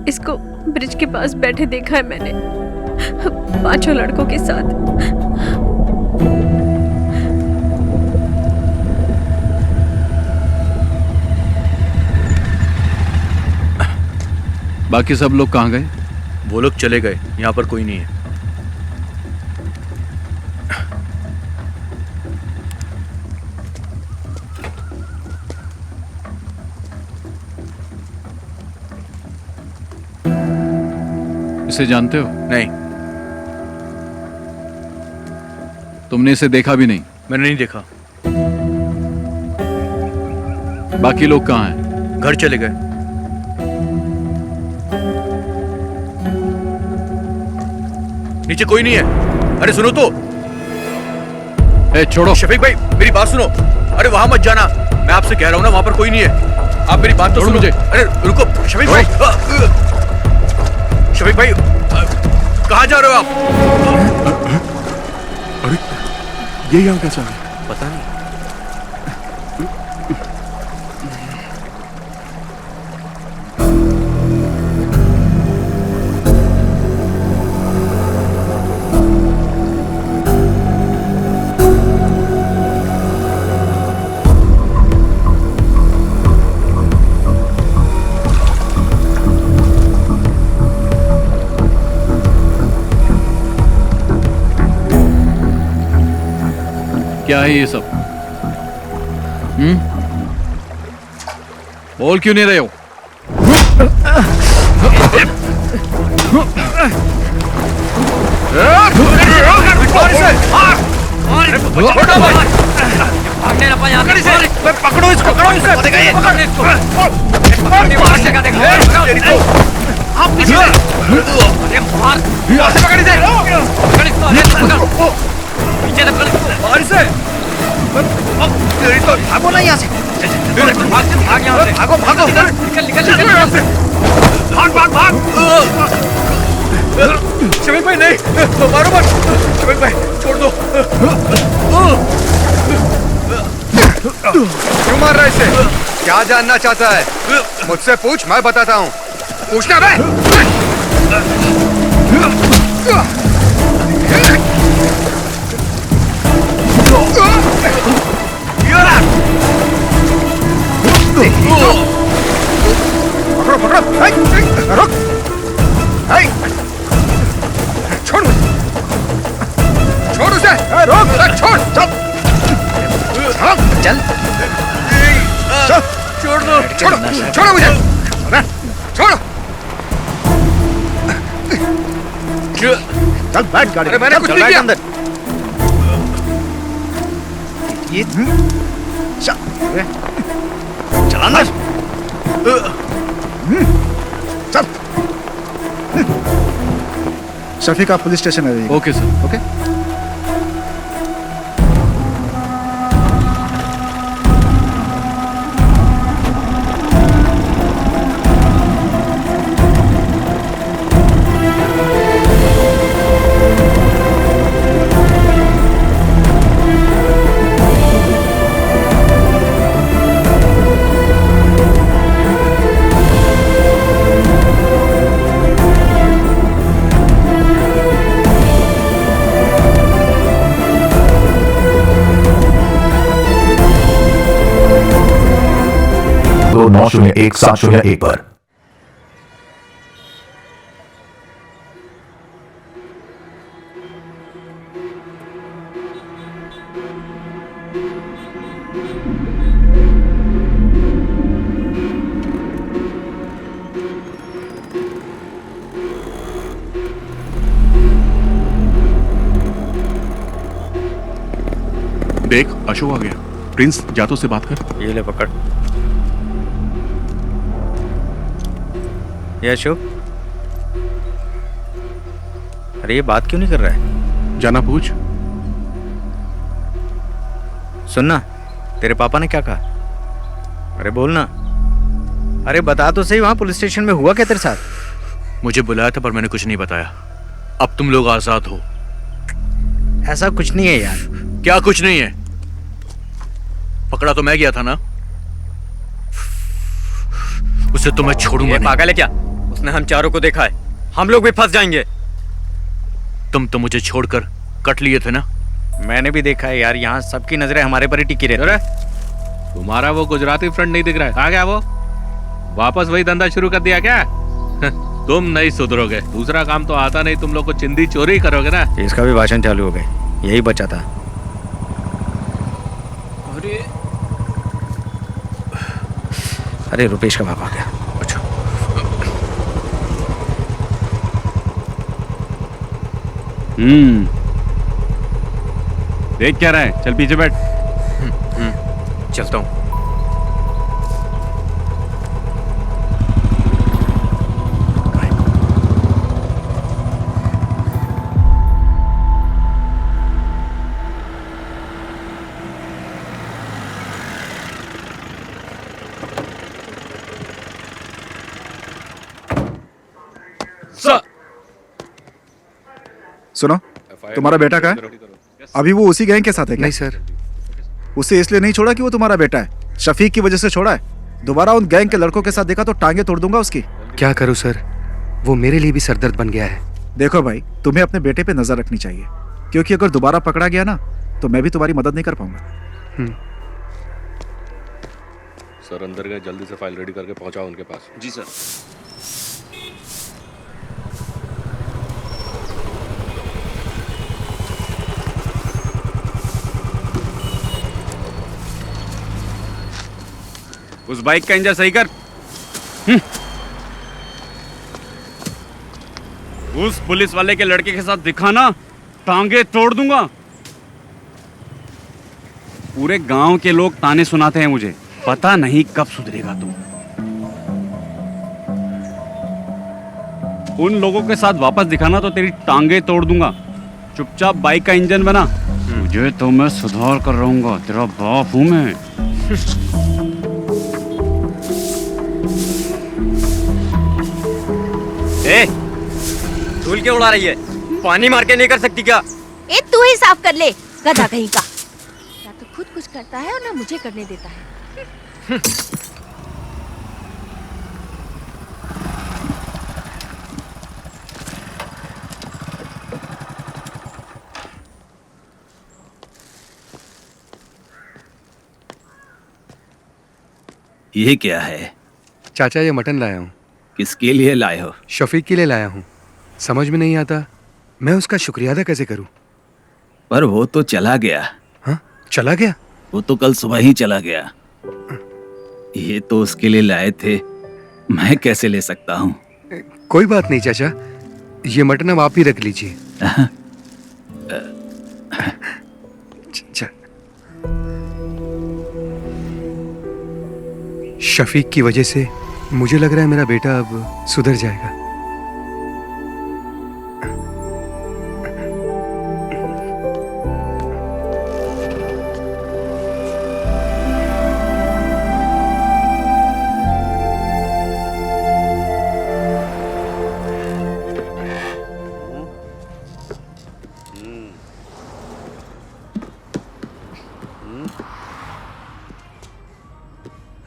इसको ब्रिज के पास बैठे देखा है मैंने, 5 लड़कों के साथ। बाकी सब लोग कहाँ गए? वो लोग चले गए, यहाँ पर कोई नहीं है। इसे जानते हो? नहीं। तुमने इसे देखा भी नहीं? मैंने नहीं देखा। बाकी लोग कहाँ हैं? घर चले गए। नीचे कोई नहीं है। अरे सुनो तो। छोड़ो। शफीक भाई मेरी बात सुनो। अरे वहां मत जाना, मैं आपसे कह रहा हूं ना, वहां पर कोई नहीं है। आप मेरी बात तो सुनो मुझे। अरे रुको शफीक भाई। शफीक भाई कहाँ जा रहे हो आप? अरे ये यहाँ कैसा है? पता नहीं। क्या है ये सब? बोल क्यों नहीं रहे हो? पकड़ो इसको, पकड़ो इसे। भागो ना यहाँ से। भागो भागो, निकल निकल यहाँ से। भाग भाग भाग। शफीक भाई नहीं, मारो मत। शफीक भाई छोड़ दो। क्यों मार रहा है इसे? क्या जानना चाहता है? मुझसे पूछ, मैं बताता हूँ। पूछना बे। पकड़ो पकड़ो, रुक, छोड़ मुझे, छोड़ उसे, रोक, छोड़, चल, चल, छोड़ दो, छोड़ो, छोड़ो मुझे, छोड़ो, चल बैठ गाड़ी, अरे मैंने कुछ नहीं किया अंदर, ये चला अंदर, चल, शफीक आप पुलिस स्टेशन आ जाइए। Okay sir. ओके। दो 901-701 पर। देख अशोक आ गया। प्रिंस जातो से बात कर। ये ले पकड़। ये अशोक, अरे ये बात क्यों नहीं कर रहा है? जाना पूछ। सुनना, तेरे पापा ने क्या कहा? अरे बोलना। अरे बता तो सही, वहां पुलिस स्टेशन में हुआ क्या तेरे साथ? मुझे बुलाया था पर मैंने कुछ नहीं बताया। अब तुम लोग आजाद हो। ऐसा कुछ नहीं है यार। क्या कुछ नहीं है? पकड़ा तो मैं गया था ना, उसे तो मैं छोड़ूंगा नहीं। पागल है क्या? उसने हम चारों को देखा है, हम लोग भी फंस जाएंगे। तुम तो मुझे छोड़कर कट लिए थे ना। मैंने भी देखा है यार, यहाँ सबकी नजरें हमारे पर ही टिकी रहती है। तुम्हारा वो गुजराती फ्रेंड नहीं दिख रहा है? आ गया वो? वापस वही धंधा शुरू कर दिया क्या? तुम नहीं सुधरोगे। दूसरा काम तो आता नहीं, तुम लोग को चिंदी चोरी करोगे ना। इसका भी भाषण चालू हो गए, यही बचा था। अरे रुपेश का बाप आ गया। अच्छा। देख क्या रहा है? चल पीछे बैठ। चलता हूँ। सुनो, तुम्हारा बेटा कहाँ है? अभी वो उसी गैंग के साथ है क्या? नहीं सर। उसे इसलिए नहीं छोड़ा कि वो तुम्हारा बेटा है, शफीक की वजह से छोड़ा है। दोबारा उन गैंग के लड़कों के साथ देखा तो टांगे तोड़ दूंगा उसकी। क्या करूं सर, वो मेरे लिए भी सरदर्द बन गया है। देखो भाई, तुम्हें अपने बेटे पे नजर रखनी चाहिए, क्योंकि अगर दोबारा पकड़ा गया ना तो मैं भी तुम्हारी मदद नहीं कर पाऊंगा। सर अंदर गए, जल्दी से फाइल रेडी करके पहुंचाओ उनके पास। जी सर। उस बाइक का इंजन सही कर। उस पुलिस वाले के लड़के के साथ दिखाना, टांगे तोड़ दूंगा। पूरे गांव के लोग ताने सुनाते हैं मुझे, पता नहीं कब सुधरेगा तू। उन लोगों के साथ वापस दिखाना तो तेरी टांगे तोड़ दूंगा। चुपचाप बाइक का इंजन बना। तुझे तो मैं सुधार कर रहूंगा, तेरा बाप हूं मैं। ए, धूल क्यों उड़ा रही है? पानी मार के नहीं कर सकती क्या? ए, तू ही साफ कर ले, गधा कहीं का। या तो खुद कुछ कुछ करता है और ना मुझे करने देता है। ये क्या है? चाचा ये मटन लाया हूँ। किसके लिए लाए हो? शफीक के लिए लाया हूँ। समझ में नहीं आता मैं उसका शुक्रिया अदा कैसे करूँ। पर वो तो चला गया। हाँ, चला गया? वो तो कल सुबह ही चला गया। ये तो उसके लिए लाए थे, मैं कैसे ले सकता हूँ? कोई बात नहीं चाचा, ये मटन अब आप ही रख लीजिए। शफीक की वजह से मुझे लग रहा है मेरा बेटा अब सुधर जाएगा।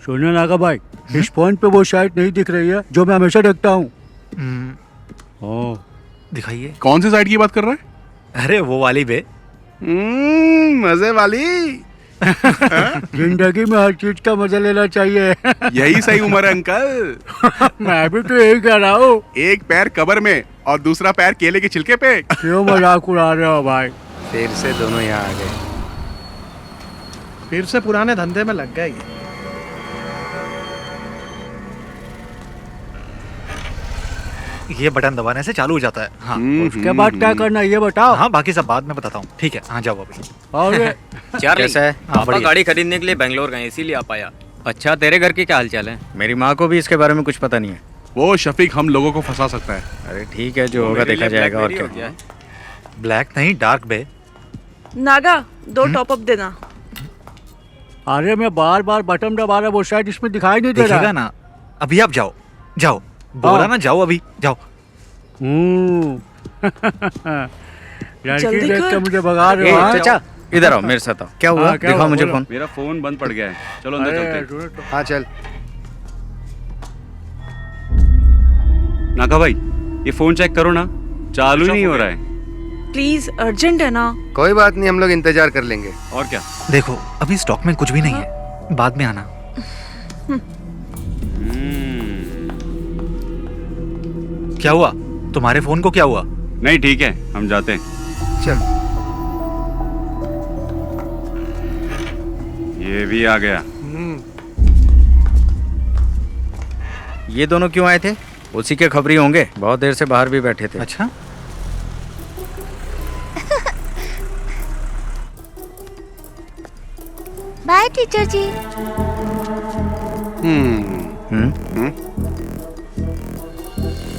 सुनो नागा भाई, इस फोन पे वो साइट नहीं दिख रही है जो मैं हमेशा देखता हूँ। दिखाइए। कौन सी साइड की बात कर रहा है? अरे वो वाली बे। मजे वाली। जिंदगी में हर चीज का मजा लेना चाहिए। यही सही उम्र है अंकल। मैं भी तो यही कह रहा हूँ। एक पैर कब्र में और दूसरा पैर केले के छिलके पे। क्यों मजाक उड़ा रहे हो भाई? फिर से दोनों यहाँ आ गए। फिर से पुराने धंधे में लग गए ये। ये बटन दबाने से चालू हो जाता है। हाँ, उसके बाद क्या करना ये बताओ। हाँ, बाकी सब बाद में बताता हूँ। ठीक है, हाँ जाओ अभी। चार्ली, कैसा है? पापा बढ़िया। गाड़ी खरीदने के लिए बेंगलोर गए इसीलिए आ पाया। अच्छा, तेरे घर के क्या हालचाल है? मेरी माँ को भी इसके बारे में कुछ पता नहीं है। वो शफीक हम लोगों को फंसा सकता है। अरे ठीक है, जो होगा देखा जाएगा। और क्या? ब्लैक नहीं, डार्क बे। नागा 2 टॉप अप देना। अरे मैं बार बार बटन दबा रहा, वो शायद इसमें दिखाई नहीं दे रहा। दिखेगा ना। अभी आप जाओ, जाओ। बोला ना जाओ, अभी जाओ। लड़की देख के मुझे भगा रहे हो। चाचा इधर आओ, मेरे साथ आओ। क्या हुआ? दिखाओ मुझे फोन। मेरा फोन बंद पड़ गया है। चलो अंदर चलते हैं। हाँ चल। नागा भाई, ये फोन चेक करो ना, चालू नहीं हो रहा है। प्लीज, अर्जेंट है ना। कोई बात नहीं, हम लोग इंतजार कर लेंगे। और क्या? देखो अभी स्टॉक में कुछ भी नहीं है, बाद में आना। क्या हुआ? तुम्हारे फोन को क्या हुआ? नहीं ठीक है, हम जाते हैं। चल। ये भी आ गया। ये दोनों क्यों आए थे? उसी के खबरी होंगे, बहुत देर से बाहर भी बैठे थे। अच्छा। बाय टीचर जी।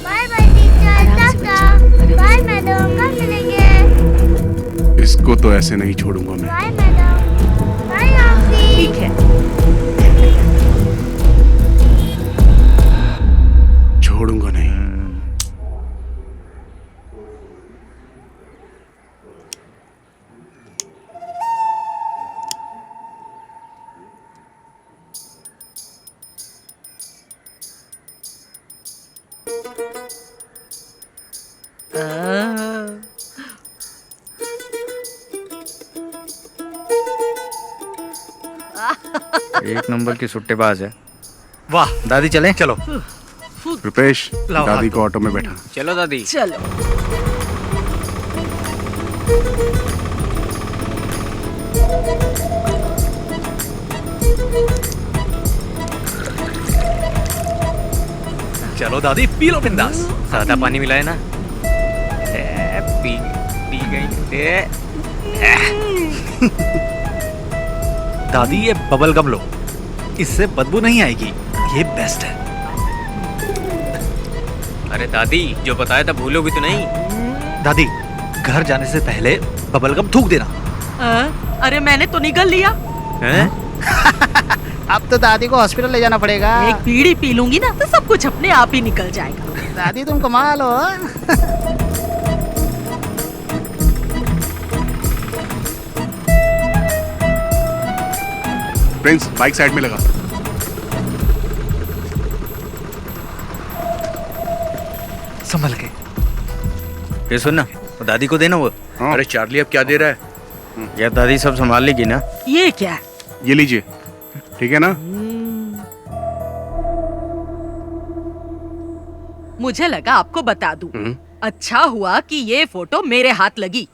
बाय बाय टीचर, टाटा। बाय मैडम, कब मिलेंगे? इसको तो ऐसे नहीं छोड़ूंगा मैं। Bye madam. बाय आपसी। ठीक है। छोड़ूंगा नहीं। एक नंबर की सुट्टेबाज है। वाह दादी चलें? चलो। रुपेश, लाओ दादी हाथ। को ऑटो में बैठा। चलो दादी। चलो। चलो दादी, पी लो बिंदास। सादा पानी मिलाए ना। पी पी गई। दादी ये बबल गम लो, इससे बदबू नहीं आएगी, ये बेस्ट है। अरे दादी, जो बताया था भूलोगी तो नहीं? दादी, घर जाने से पहले बबल गम थूक देना। अरे मैंने तो निगल लिया। अब तो दादी को हॉस्पिटल ले जाना पड़ेगा। एक बीड़ी पी लूंगी ना तो सब कुछ अपने आप ही निकल जाएगा। दादी तुम कमाल हो। प्रिंस बाइक साइड में लगा। संभल के। ये सुन ना, वो दादी को देना वो। अरे चार्ली अब क्या दे रहा है? यार दादी सब संभाल लेगी ना। ये क्या है? ये लीजिए, ठीक है ना? मुझे लगा आपको बता दूं। अच्छा हुआ कि ये फोटो मेरे हाथ लगी।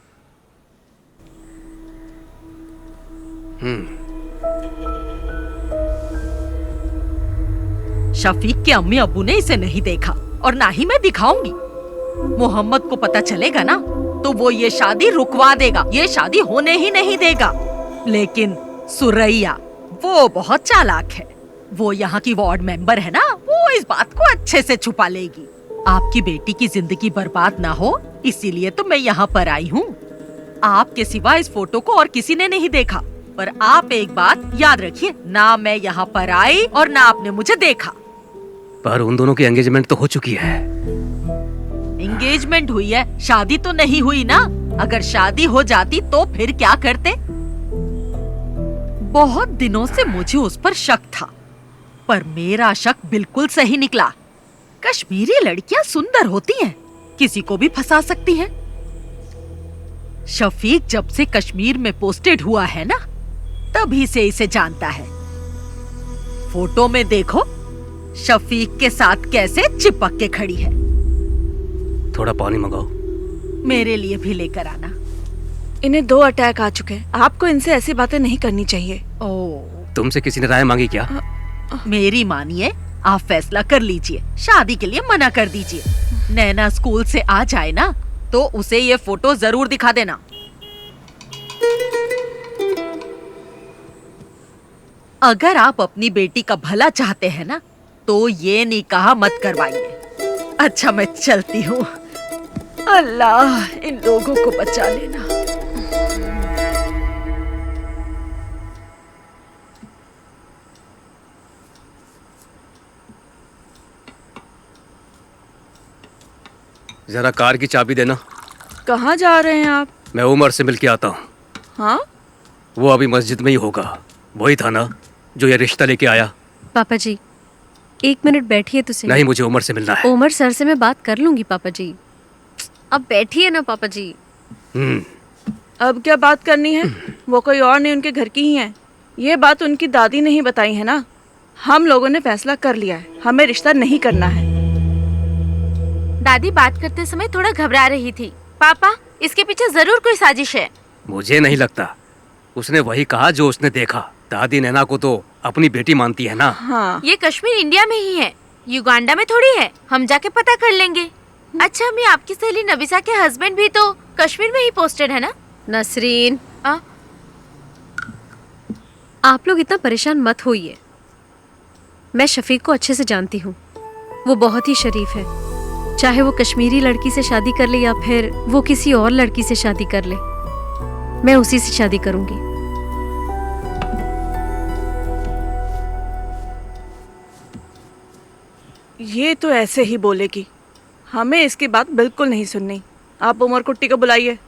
शफीक के अम्मी अब्बू ने इसे नहीं देखा और ना ही मैं दिखाऊंगी। मोहम्मद को पता चलेगा ना तो वो ये शादी रुकवा देगा, ये शादी होने ही नहीं देगा। लेकिन सुरैया वो बहुत चालाक है। वो यहाँ की वार्ड मेंबर है ना, वो इस बात को अच्छे से छुपा लेगी। आपकी बेटी की जिंदगी बर्बाद ना हो इसीलिए तो मैं यहाँ पर आई हूँ। आपके सिवा इस फोटो को और किसी ने नहीं देखा। पर आप एक बात याद रखिए, ना मैं यहाँ पर आई और ना आपने मुझे देखा। पर उन दोनों की एंगेजमेंट तो हो चुकी है। एंगेजमेंट हुई है, शादी तो नहीं हुई ना। अगर शादी हो जाती तो फिर क्या करते? बहुत दिनों से मुझे उस पर शक था, पर मेरा शक बिल्कुल सही निकला। कश्मीरी लड़कियां सुंदर होती हैं, किसी को भी फंसा सकती हैं। शफीक जब से कश्मीर में पोस्टेड हुआ है ना, तभी से इसे जानता है। फोटो में देखो शफीक के साथ कैसे चिपक के खड़ी है। थोड़ा पानी मंगाओ। मेरे लिए भी लेकर आना। इन्हें 2 अटैक आ चुके हैं। आपको इनसे ऐसी बातें नहीं करनी चाहिए। तुमसे किसी ने राय मांगी क्या? मेरी मानिए, आप फैसला कर लीजिए। शादी के लिए मना कर दीजिए। नैना स्कूल से आ जाए ना तो उसे ये फोटो जरूर दिखा देना। अगर आप अपनी बेटी का भला चाहते हैं ना तो ये निकाह मत करवाइए। अच्छा मैं चलती हूँ। अल्लाह इन लोगों को बचा लेना। जरा कार की चाबी देना। कहाँ जा रहे हैं आप? मैं उमर से मिलके आता हूँ। हाँ? वो अभी मस्जिद में ही होगा। वही था ना जो ये रिश्ता लेके आया। पापा जी 1 मिनट बैठिए तो सही। नहीं, मुझे उमर से मिलना है। उमर सर से मैं बात कर लूंगी पापा जी। अब बैठिए ना पापा जी। अब क्या बात करनी है? वो कोई और नहीं, उनके घर की ही है। ये बात उनकी दादी ने ही बताई है ना। हम लोगों ने फैसला कर लिया है, हमें रिश्ता नहीं करना है। दादी बात करते समय थोड़ा घबरा रही थी। पापा इसके पीछे जरूर कोई साजिश है। मुझे नहीं लगता। उसने वही कहा जो उसने देखा। दादी नैना को तो अपनी बेटी मानती है ना। हाँ। ये कश्मीर इंडिया में ही है, युगांडा में थोड़ी है। हम जाके पता कर लेंगे। अच्छा मैं आपकी सहेली नबीसा के हस्बैंड भी तो कश्मीर में ही पोस्टेड है ना? नसरीन आप लोग इतना परेशान मत होइए। मैं शफीक को अच्छे से जानती हूँ। वो बहुत ही शरीफ है। चाहे वो कश्मीरी लड़की से शादी कर ले या फिर वो किसी और लड़की से शादी कर ले, मैं उसी से शादी करूंगी। ये तो ऐसे ही बोलेगी। हमें इसकी बात बिल्कुल नहीं सुननी। आप उमर कुट्टी को बुलाइए।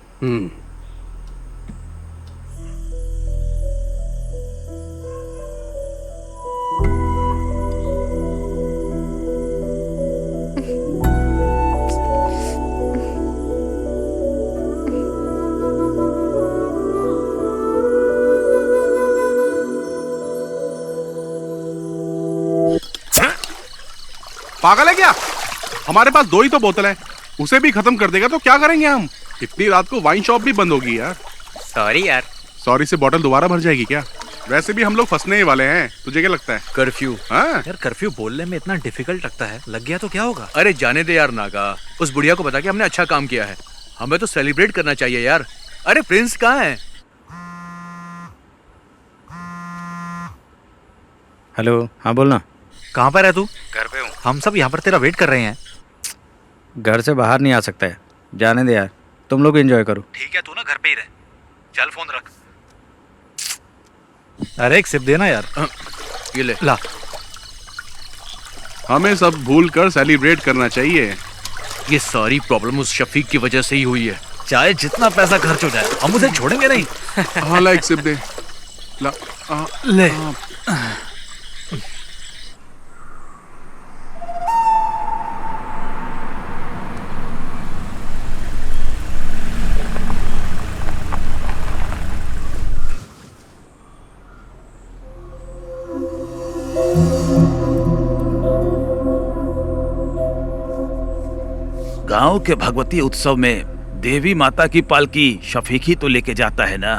पागल है क्या? हमारे पास 2 ही तो बोतल है, उसे भी खत्म कर देगा तो क्या करेंगे हम? इतनी रात को वाइन शॉप भी बंद होगी यार। सॉरी यार। सॉरी से बोतल दोबारा भर जाएगी क्या? वैसे भी हम लोग फंसने ही वाले हैं। तुझे क्या लगता है? कर्फ्यू। हाँ? यार कर्फ्यू बोलने में इतना डिफिकल्ट लगता है। लग गया तो क्या होगा? अरे जाने दे यार नागा। उस बुढ़िया को बता के हमने अच्छा काम किया है। हमें तो सेलिब्रेट करना चाहिए यार। अरे प्रिंस कहाँ है? हेलो, हाँ बोलना। कहाँ पर है तू? घर पे हूँ। हम सब यहाँ पर तेरा वेट कर रहे हैं। घर से बाहर नहीं आ सकता है। जाने दे यार, तुम लोग एंजॉय करो। ठीक है, तू ना घर पे ही रह। चल फोन रख। अरे एक सिप देना यार। ये ले। ला। हमें सब भूल कर सेलिब्रेट करना चाहिए। ये सारी प्रॉब्लम उस शफीक की वजह से ही हुई है। चाहे जितना पैसा खर्च हो जाए हम उसे छोड़ेंगे नहीं। हाँ ला एक सिप दे। ले। गांव के भगवती उत्सव में देवी माता की पालकी शफीक ही तो लेके जाता है ना।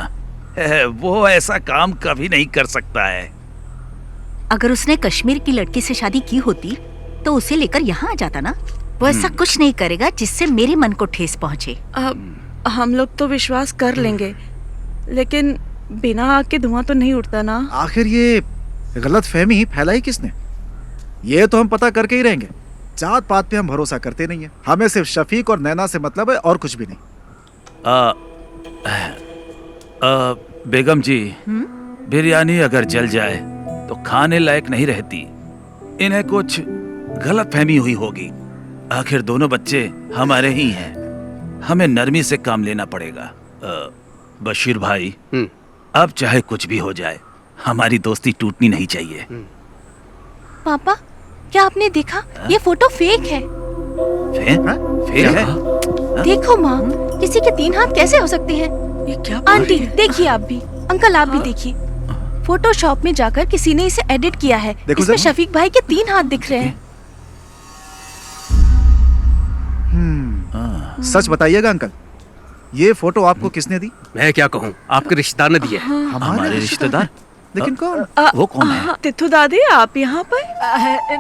वो ऐसा काम कभी नहीं कर सकता है। अगर उसने कश्मीर की लड़की से शादी की होती तो उसे लेकर यहाँ आ जाता ना। वो ऐसा कुछ नहीं करेगा जिससे मेरे मन को ठेस पहुँचे। हम लोग तो विश्वास कर लेंगे, लेकिन बिना आग के धुआं तो नहीं उठता ना। आखिर ये गलत फहमी फैलाई किसने? ये तो हम पता करके ही रहेंगे। जात पात पे हम भरोसा करते नहीं है। हमें सिर्फ शफीक और नैना से मतलब है और कुछ भी नहीं। बेगम जी, बिरयानी अगर जल जाए तो खाने लायक नहीं रहती। इन्हें कुछ गलत फहमी हुई होगी। आखिर दोनों बच्चे हमारे ही हैं। हमें नरमी से काम लेना पड़ेगा। बशीर भाई, अब चाहे कुछ भी हो जाए, हमारी दोस्ती टूटनी नहीं चाहिए। पापा, क्या आपने देखा? ये फोटो फेक है। फेक है? देखो माँ, किसी के 3 हाथ कैसे हो सकते हैं? ये क्या? आंटी देखिए, आप भी, अंकल आप भी देखिए। फोटोशॉप में जाकर किसी ने इसे एडिट किया है। इसमें शफीक भाई के 3 हाथ दिख रहे हैं। सच बताइएगा अंकल, ये फोटो आपको किसने दी? मैं क्या कहूँ, आपके रिश्तेदार ने दिया है। हमारे रिश्तेदार? लेकिन कौन? वो कौन है? तिथु दादी, आप यहाँ पर?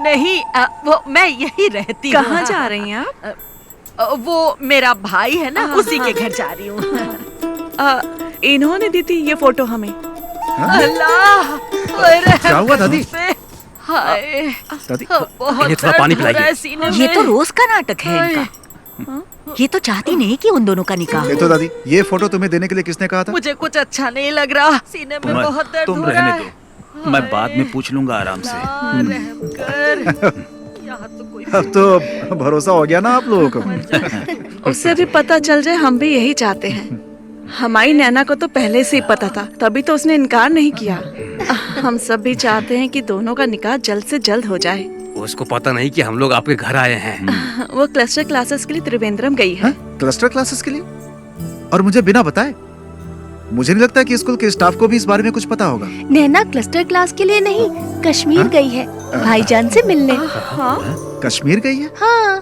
नहीं, वो मैं यही रहती हूँ। कहाँ जा रही हैं आप? वो मेरा भाई है ना, उसी के घर जा रही हूँ। इन्होंने दी थी ये फोटो हमें। अल्लाह, क्या हुआ दादी? हाय दादी, बहुत थोड़ा पानी पिलाइए। ये तो रोज का नाटक है इनका। ये तो चाहती नहीं कि उन दोनों का निकाह हो। तो दादी, ये फोटो तुम्हें देने के लिए किसने कहा था? मुझे कुछ अच्छा नहीं लग रहा, सीने में बहुत दर्द तुम हो रहा रहने है। दो, मैं बाद में पूछ लूंगा आराम से। रहम कर। यहाँ तो कोई अब तो भरोसा हो गया ना आप लोगों को। उससे भी पता चल जाए, हम भी यही चाहते हैं। हमारी नैना को तो पहले से ही पता था, तभी तो उसने इनकार नहीं किया। हम सब भी चाहते हैं कि दोनों का निकाह जल्द से जल्द हो जाए। उसको पता नहीं कि हम लोग आपके घर आए हैं। वो क्लस्टर क्लासेस के लिए त्रिवेंद्रम गई है। क्लस्टर क्लासेस के लिए? और मुझे बिना बताए? मुझे नहीं लगता कि स्कूल के स्टाफ को भी इस बारे में कुछ पता होगा। नैना क्लस्टर क्लास के लिए नहीं, कश्मीर गई है भाईजान से मिलने। हाँ? कश्मीर गई है? हाँ।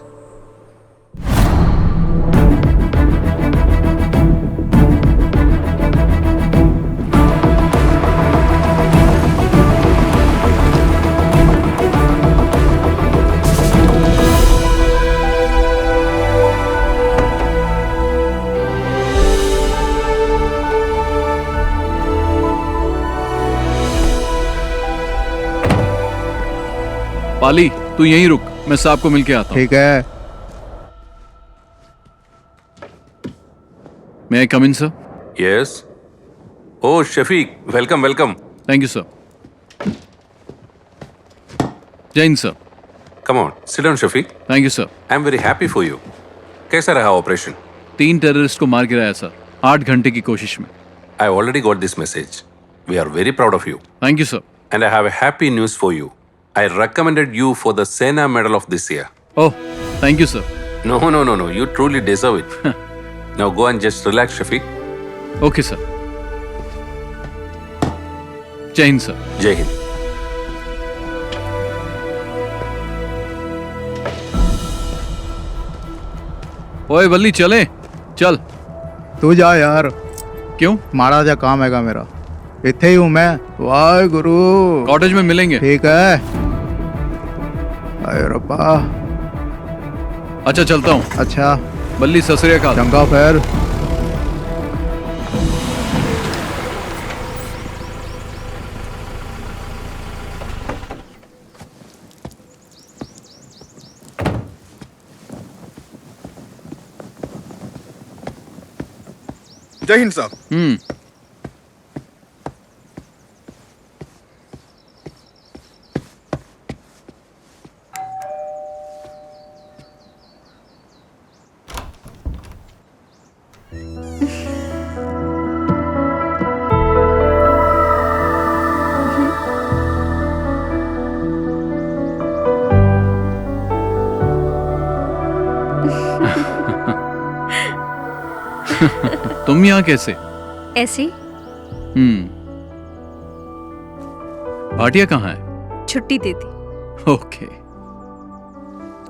पाली, तू यहीं रुक, मैं साहब को मिलके आता हूँ। ठीक है। May I come in, sir? Yes. Oh, Shafiq, welcome, welcome. Thank you, sir. Jain, sir. Come on, sit down, Shafiq. Thank you, sir. I'm very happy for you. कैसा रहा ऑपरेशन? 3 टेररिस्ट को मार गिराया सर, 8 घंटे की कोशिश में। I already got this message. We are very proud of you. Thank you, sir. And I have a happy news for you. I recommended you for the Sena Medal of this year. Oh, thank you, sir. No. You truly deserve it. Now go and just relax, Shafiq. Okay, sir. Jai Hind, sir. Jai Hind. ओए बल्ली, चले चल। तू जा यार। क्यों? माड़ा जा काम हैगा मेरा। इत्थे ही हूँ मैं। वाहे गुरु। कॉटेज में मिलेंगे। ठीक है। अरे रब्बा। अच्छा चलता हूँ। अच्छा। बल्ली, सत श्री अकाल। चंगा फिर। जय हिंद साहब। तुम यहाँ कैसे? ऐसे ही भाटिया कहाँ है? छुट्टी दे दी। ओके,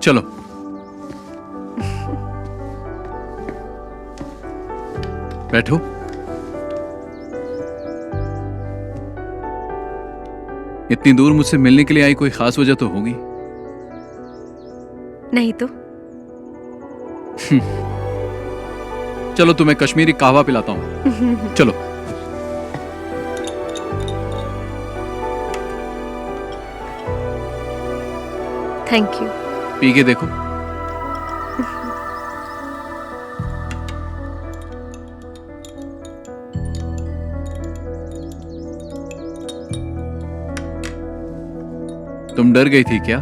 चलो। बैठो। इतनी दूर मुझसे मिलने के लिए आई, कोई खास वजह तो होगी? नहीं तो। चलो तुम्हें कश्मीरी कहवा पिलाता हूँ। चलो। Thank you. पी के देखो। तुम डर गई थी क्या?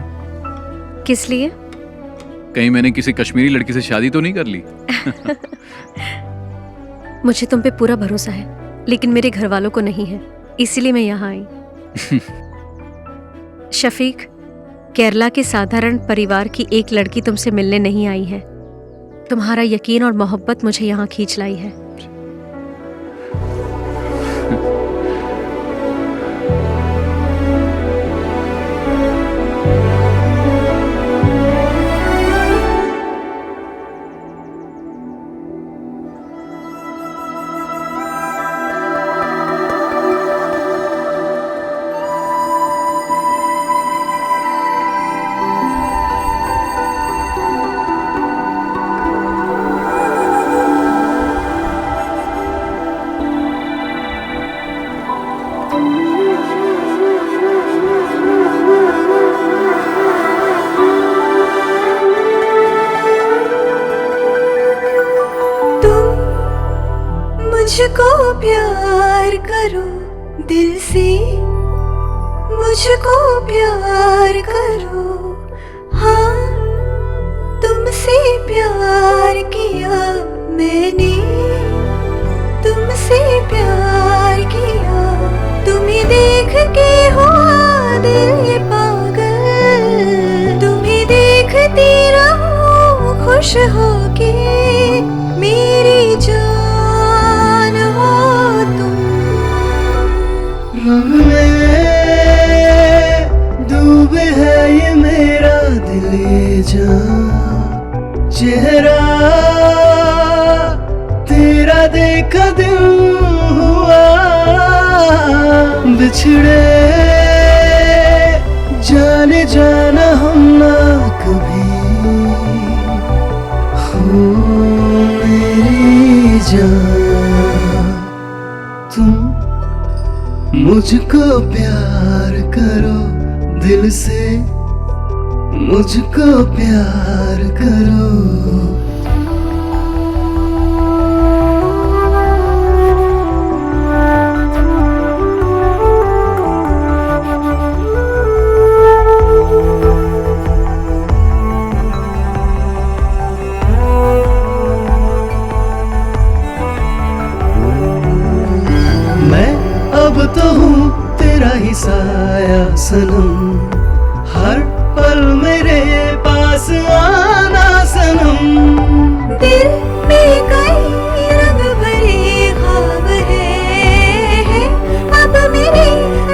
किस लिए? कहीं मैंने किसी कश्मीरी लड़की से शादी तो नहीं कर ली? मुझे तुम पे पूरा भरोसा है, लेकिन मेरे घर वालों को नहीं है, इसीलिए मैं यहाँ आई। शफीक, केरला के साधारण परिवार की एक लड़की तुमसे मिलने नहीं आई है। तुम्हारा यकीन और मोहब्बत मुझे यहाँ खींच लाई है। मुझको प्यार करो दिल से, मुझको प्यार करो, हाँ तुमसे प्यार किया मैंने, तुमसे प्यार किया। तुम्हें देख के हुआ दिल ये पागल, तुम्हें देखती रहूं खुश होके, मेरी जान हो तुम। रंग में डूबे है ये मेरा दिल जान, चेहरा तेरा देखा दिल हुआ, बिछड़े जाने जाना हम ना कभी, हो मेरी जान। तुम मुझको प्यार करो दिल से, मुझको प्यार करो। अब तो हूँ तेरा ही साया सनम, हर पल मेरे पास आना सनम। दिल में कई रंग भरे ख्वाब है, अब मेरी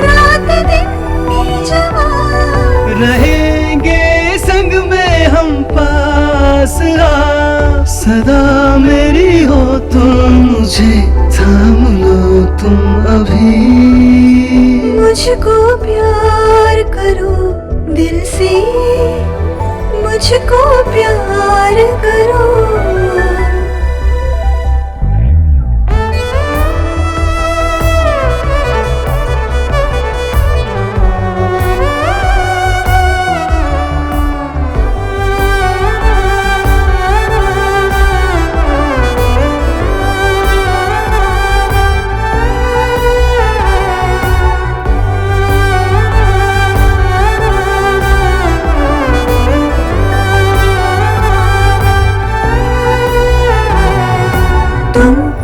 रात दिन भी जवान। रहेंगे संग में हम पास, आ सदा मेरी हो तुम, मुझे थाम लो तुम अभी। मुझको प्यार करो दिल से, मुझको प्यार करो।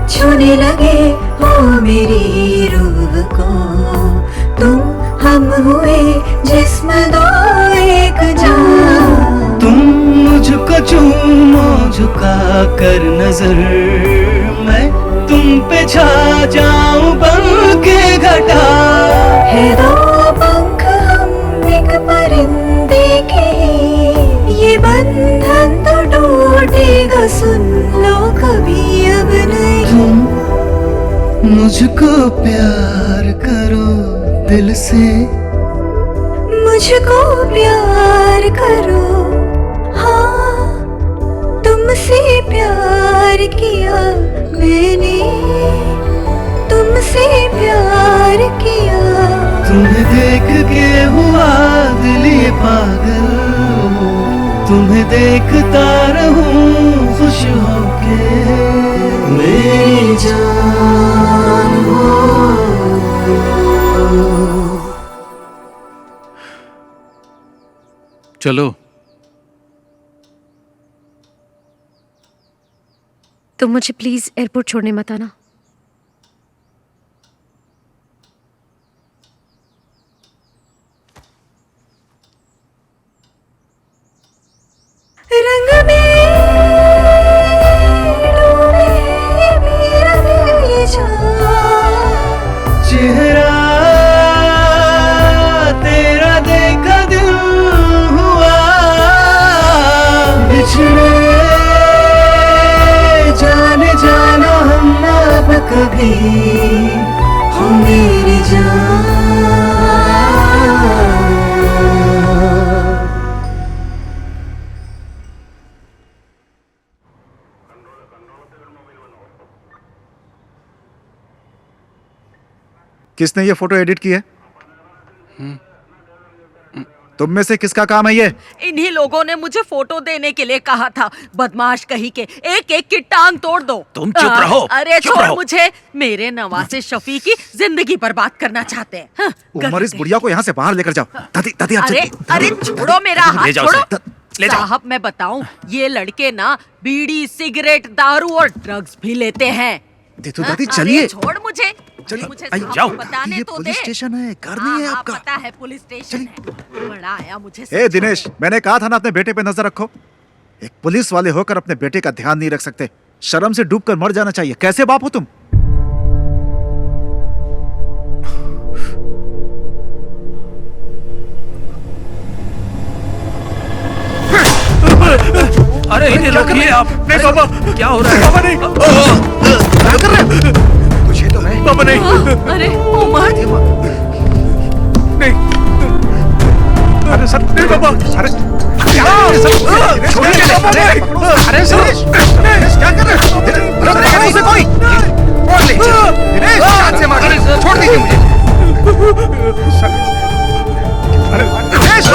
छूने लगे हो मेरी रूह को, तुम हम हुए जिस्म दो एक जान। तुम मुझको चूमो झुका कर नजर, पे छा जाऊं बन के घटा। है दो पंख हम एक परिंदे के, ये बंधन तो टूटेगा सुन लो कभी अब नहीं। तुम मुझको प्यार करो दिल से, मुझको प्यार करो, हाँ तुमसे प्यार किया मैंने, तुमसे प्यार किया। तुम्हें देख के हुआ दिल ये पागल, तुम्हें देखता रहूं खुश होके मेरी जान हो। चलो। तुम मुझे प्लीज एयरपोर्ट छोड़ने मत आना। रंग में डूबे मेरा दिल ये जान, चेहरा तेरा देखा दिल हुआ बिछड़े, जाने जाना हम अब कभी हो मेरी जान। किसने ये फोटो एडिट की है? तुम में से किसका काम है ये? इन्हीं लोगों ने मुझे फोटो देने के लिए कहा था। बदमाश कहीं के, एक एक की टांग तोड़ दो। तुम चुप रहो। अरे चुप छोड़ रहो। मुझे, मेरे नवासे शफी की जिंदगी बर्बाद करना चाहते हैं। हाँ, उमर, इस बुढ़िया को यहाँ से बाहर लेकर जाओ। दादी दादी आप अरे अरे छोड़ो मेरा हाथ, ले जाओ छोड़ो। उसे, ले जाओ। साहब मैं बताऊं, ये लड़के ना बीड़ी सिगरेट दारू और ड्रग्स भी लेते हैं। दे दो हाँ, दादी, अरे चलिए। छोड़ मुझे, चलिए, मुझे आइए, साहब जाओ। को बताने ये तो पुलिस दे। स्टेशन है, घर नहीं है हाँ, आपका। पता है पुलिस स्टेशन है। बड़ा आया मुझे ए समझाने। दिनेश, मैंने कहा था ना अपने बेटे पे नजर रखो। एक पुलिस वाले होकर अपने बेटे का ध्यान नहीं रख सकते। शर्म से डूबकर मर जाना चाहिए। कैसे बाप हो तुम? अरे इन्हें रोकिए आप। नहीं पापा, क्या हो रहा है? पापा नहीं। क्या कर रहे हो? तुझे तो मैं। पापा नहीं। अरे उमर, नहीं। अरे सर, नहीं पापा। अरे छोड़िए पापा नहीं। अरे दिनेश, क्या कर रहे हो? रोक रहे हैं उसे कोई? बोल ले। दिनेश, हाथ से मार। छोड़ दीजिए मुझे। दिनेश,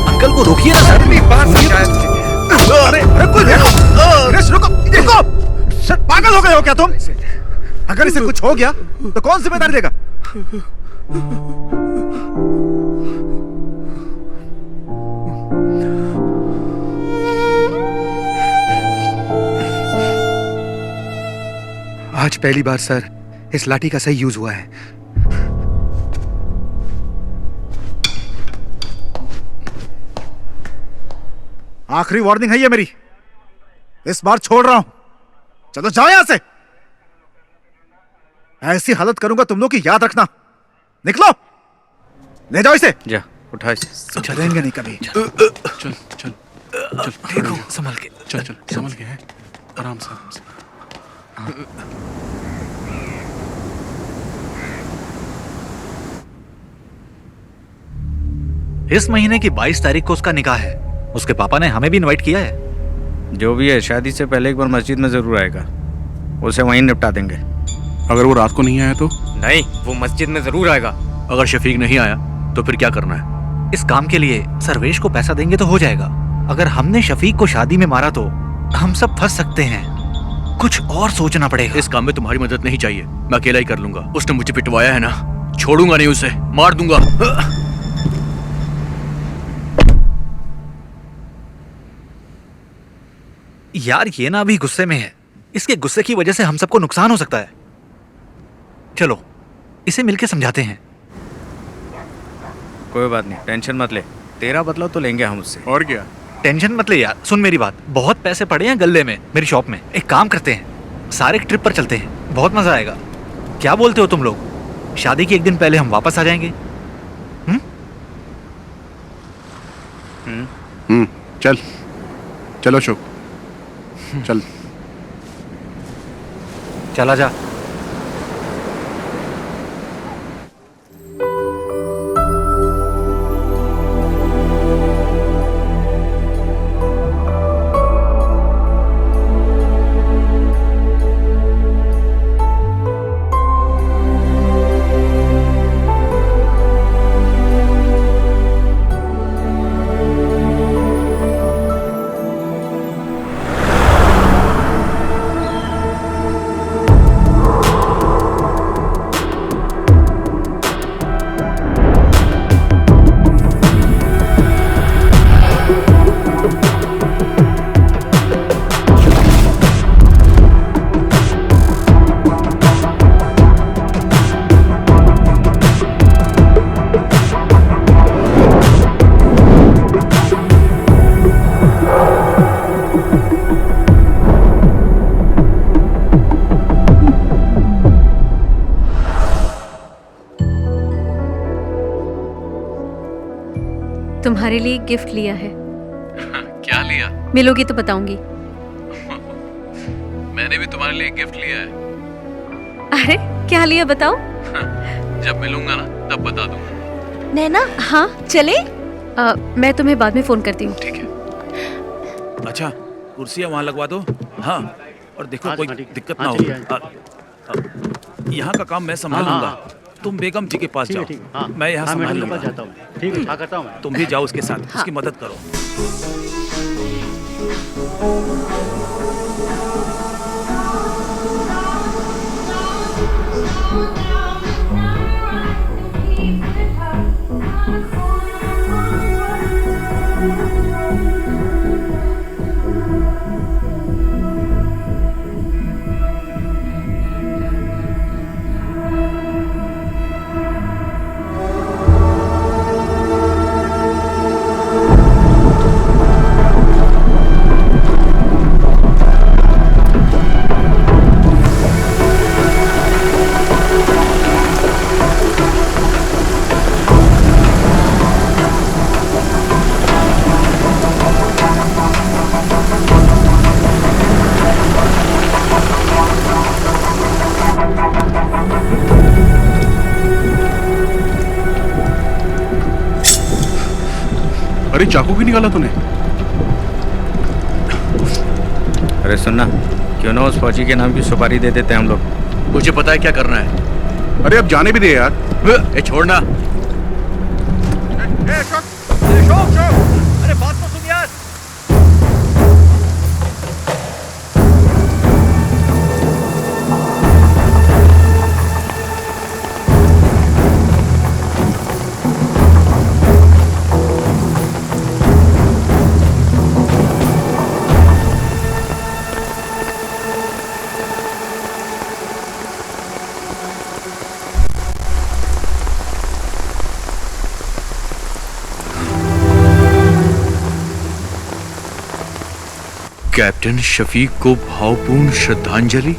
अंकल को रोकिए ना सर। अरे अरे कोई रुको। दिनेश रुको, रुको। सर पागल हो गए हो क्या तुम? अगर इसे कुछ हो गया तो कौन जिम्मेदारी देगा? आज पहली बार सर इस लाठी का सही यूज हुआ है। आखिरी वार्निंग है ये मेरी। इस बार छोड़ रहा हूं। चलो जाओ यहां से। ऐसी हालत करूंगा तुम लोग की, याद रखना। निकलो, ले जाओ इसे। जा उठा इसे। सुधरेंगे नहीं कभी। चल चल चल, देखो संभल के। चल चल संभल के, है आराम से आराम से। इस महीने की 22 तारीख को उसका निकाह है। उसके पापा ने हमें भी इनवाइट किया है। जो भी है, शादी से पहले एक बार मस्जिद में जरूर आएगा। उसे वहीं निपटा देंगे। अगर वो रात को नहीं आया तो? नहीं, वो मस्जिद में जरूर आएगा। अगर शफीक नहीं आया तो फिर क्या करना है? इस काम के लिए सर्वेश को पैसा देंगे तो हो जाएगा। अगर हमने शफीक को शादी में मारा तो हम सब फंस सकते हैं। कुछ और सोचना पड़ेगा। इस काम में तुम्हारी मदद नहीं चाहिए, मैं अकेला ही कर लूंगा। उसने मुझे पिटवाया है ना, छोड़ूंगा नहीं उसे, मार दूंगा। यार ये ना अभी गुस्से में है। इसके गुस्से की वजह से हम सबको नुकसान हो सकता है। चलो इसे मिलके समझाते हैं। कोई बात नहीं, टेंशन मत ले। तेरा बदला तो लेंगे हम उससे। और क्या? टेंशन मत ले यार। सुन मेरी बात, बहुत पैसे पड़े हैं गल्ले में मेरी शॉप में। एक काम करते हैं, सारे एक ट्रिप पर चलते हैं। बहुत मजा आएगा। क्या बोलते हो तुम लोग? शादी के एक दिन पहले हम वापस आ जाएंगे। चल चलो शुभ, चल चला जा। तुम्हारे लिए एक गिफ्ट लिया है। क्या लिया? मिलोगी तो बताऊंगी। मैंने भी तुम्हारे लिए एक गिफ्ट लिया है। अरे क्या लिया बताओ? जब मिलूंगा ना तब बता दूंगा। नैना, हाँ चले? मैं तुम्हें बाद में फोन करती हूँ। ठीक है। अच्छा, कुर्सियाँ वहाँ लगवा दो। हाँ, और देखो कोई दिक्कत ना हो। यहाँ का काम मैं संभालूंगा। तुम बेगम जी के पास जाओ, मैं यहाँ संभाल लूंगा। ठीक है, करता हूँ मैं। तुम भी जाओ उसके साथ, उसकी मदद करो। अरे चाकू क्यों निकाला तूने? अरे सुनना, क्यों ना उस फौजी के नाम की सुपारी दे देते हैं हम लोग। मुझे पता है क्या करना है। अरे अब जाने भी दे यार। ए छोड़ना। अरे बात तो सुन यार। कैप्टन शफीक को भावपूर्ण श्रद्धांजलि।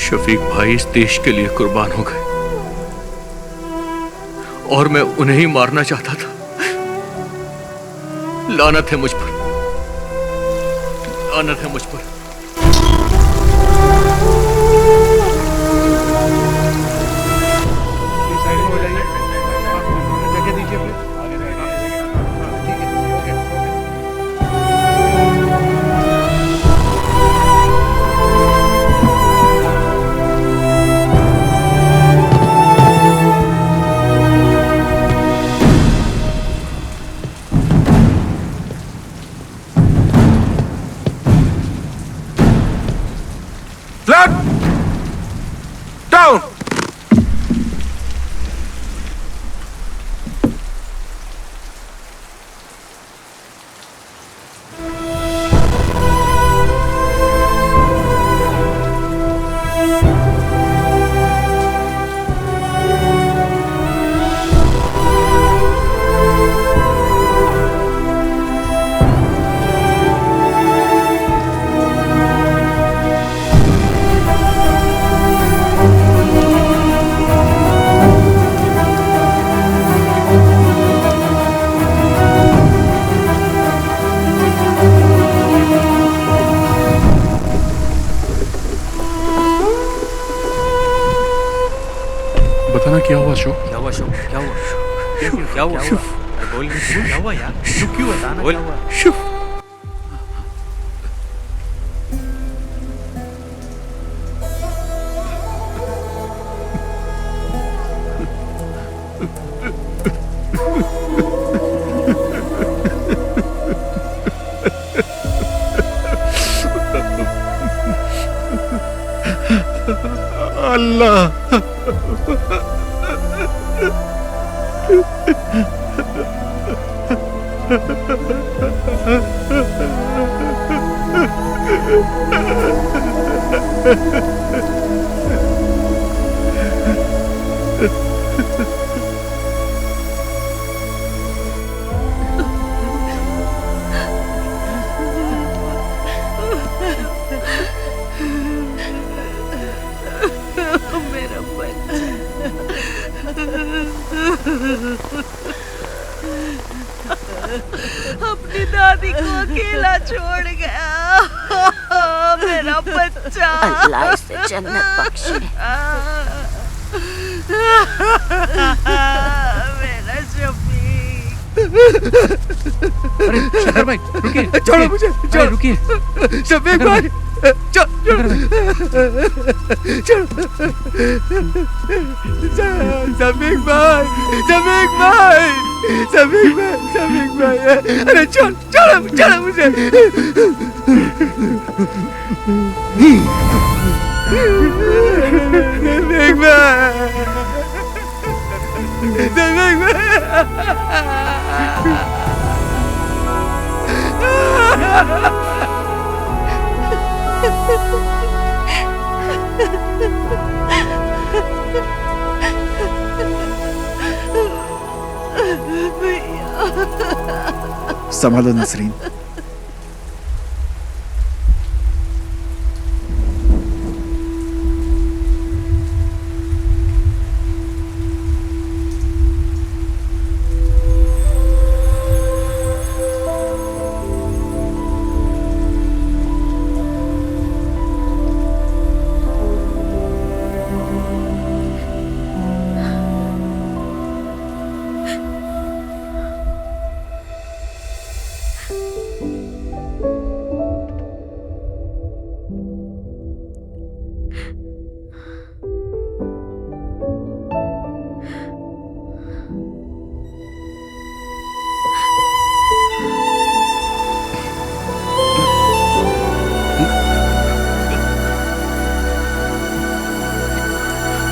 शफीक भाई इस देश के लिए कुर्बान हो गए और मैं उन्हें ही मारना चाहता था। लानत है मुझ पर, लानत है मुझ पर। Down! बताना क्या हुआ अशोक? क्या हुआ अशोक? क्या हुआ? क्या हुआ? बोल क्या हुआ यार? क्यों बताना क्या हुआ? अल्लाह मेरा अपनी दादी को अकेला छोड़ गया मेरा बच्चा। अल्लाह इसे जन्नत बख्शे। मेरा शफीक। अरे शंकर भाई रुकिए, छोड़ो मुझे, छोड़ो, रुकिए। शफीक भाई शफीक भाई, शफीक भाई, शफीक भाई, शफीक भाई, अरे छोड़ छोड़ो छोड़ो मुझे। शफीक भाई, शफीक संभालो नसरीन।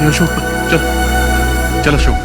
अशोक चल चल अशोक।